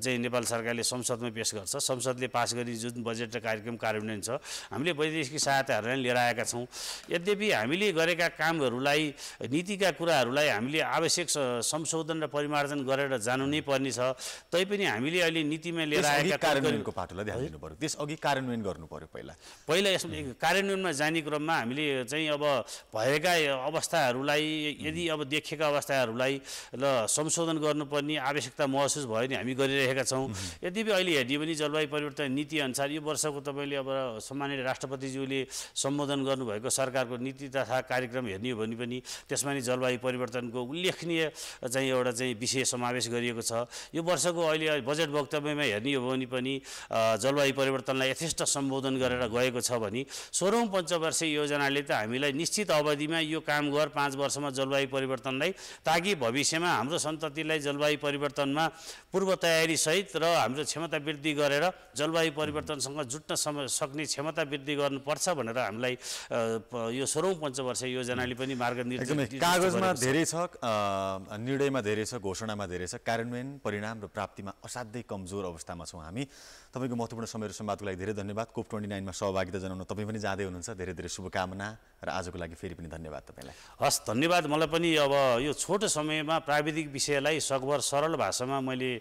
चाहिँ नेपाल सरकारले संसदमा पेश गर्छ, संसदले पास गरी जुन बजेट र कार्यक्रम कार्यान्वयन छ हामीले वैदेशिक सहायताहरूलाई लिएर आएका छौँ। यद्यपि हामीले गरेका कामहरूलाई नीतिका कुराहरूलाई हामीले आवश्यक संशोधन र परिमार्जन गरेर जानु नै पर्ने छ। तैपनि हामीले अहिले नीतिमा लिएर आएका कार्यान्वयनको पाटोलाई ध्यान दिनु पर्यो, त्यसअघि कार्यान्वयन गर्नु पर्यो। पहिला यसमा कार्यान्वयनमा जाने क्रममा हामीले चाहिँ अब भएका अवस्थाहरूलाई यदि अब देखिएका अवस्थाहरूलाई ल संशोधन गर्नुपर्ने आवश्यकता महसुस भयो भने हामी गरिरहेका छौँ। यद्यपि अहिले हेर्ने भने जलवायु परिवर्तन नीति अनुसार यो वर्षको तपाईँले अब सम्माननीय राष्ट्रपतिज्यूले सम्बोधन गर्नुभएको सरकारको नीति तथा कार्यक्रम हेर्ने हो भने पनि त्यसमा नि जलवायु परिवर्तनको उल्लेखनीय चाहिँ एउटा चाहिँ विषय समावेश गरिएको छ। यो वर्षको अहिले बजेट वक्तव्यमा हेर्ने हो भने पनि जलवायु परिवर्तनलाई यथेष्ट सम्बोधन गरेर गएको छ भने 16औं पञ्चवर्षीय योजनाले त हामीलाई निश्चित अवधिमा यो काम गर 5 वर्षमा जलवायु परिवर्तनलाई, ताकि भविष्यमा हाम्रो सन्ततिलाई जलवायु परिवर्तनमा पूर्व तयारी सहित र हाम्रो क्षमता वृद्धि गरेर जलवायु परिवर्तनसँग जुट्न सक्ने क्षमता वृद्धि गर्नुपर्छ भनेर हामीलाई यो 16औं पञ्चवर्ष योजनाले पनि मार्गनिर्देश कागजमा धेरै छ, निर्णयमा धेरै छ, घोषणामा धेरै छ, कार्यान्वयन परिणाम र प्राप्तिमा असाध्यै कमजोर अवस्थामा छौँ हामी। तपाईँको महत्त्वपूर्ण समय र संवादको लागि धेरै धन्यवाद। COP 29 मा सहभागिता जनाउन तपाईँ पनि जाँदै हुनुहुन्छ, धेरै धेरै शुभकामना र आजको लागि फेरि पनि धन्यवाद तपाईँलाई। हस्, धन्यवाद। मलाई पनि अब यो छोटो समयमा प्राविधिक विषयलाई सकभर सरल भाषामा मैले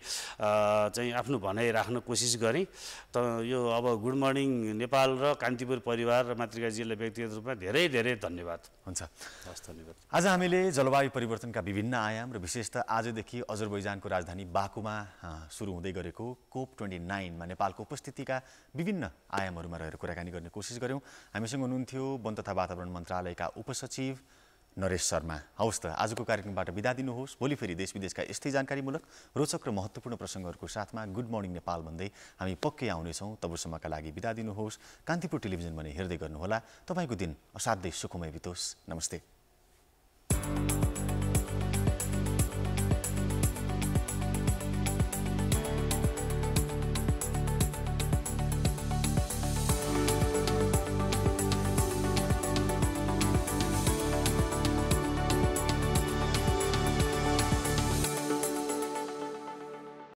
चाहिँ आफ्नो भनाइ राख्न कोसिस गरेँ। त यो अब गुड मर्निङ नेपाल र कान्तिपुर परिवार र मातृकाजीलाई व्यक्तिगत रूपमा धेरै धेरै धन्यवाद। हुन्छ, हस्, धन्यवाद। आज हामीले जलवायु परिवर्तनका विभिन्न आयाम र विशेषतः आजदेखि अजरबैजानको राजधानी बाकुमा सुरु हुँदै गरेको COP 29 मा नेपालको उपस्थितिका विभिन्न आयामहरूमा रहेर कुराकानी गर्ने कोसिस गऱ्यौँ। हामीसँग हुनुहुन्थ्यो वन तथा वातावरण मन्त्रालयका उपसचिव नरेश शर्मा। हवस् त, आजको कार्यक्रमबाट बिदा दिनुहोस्। भोलि फेरि देश विदेशका यस्तै जानकारीमूलक, रोचक र महत्त्वपूर्ण प्रसङ्गहरूको साथमा गुड मर्निङ नेपाल भन्दै हामी पक्कै आउनेछौँ। तबसम्मका लागि बिदा दिनुहोस्। कान्तिपुर टेलिभिजन पनि हेर्दै गर्नुहोला। तपाईँको दिन असाध्यै सुखमय बितोस्। नमस्ते।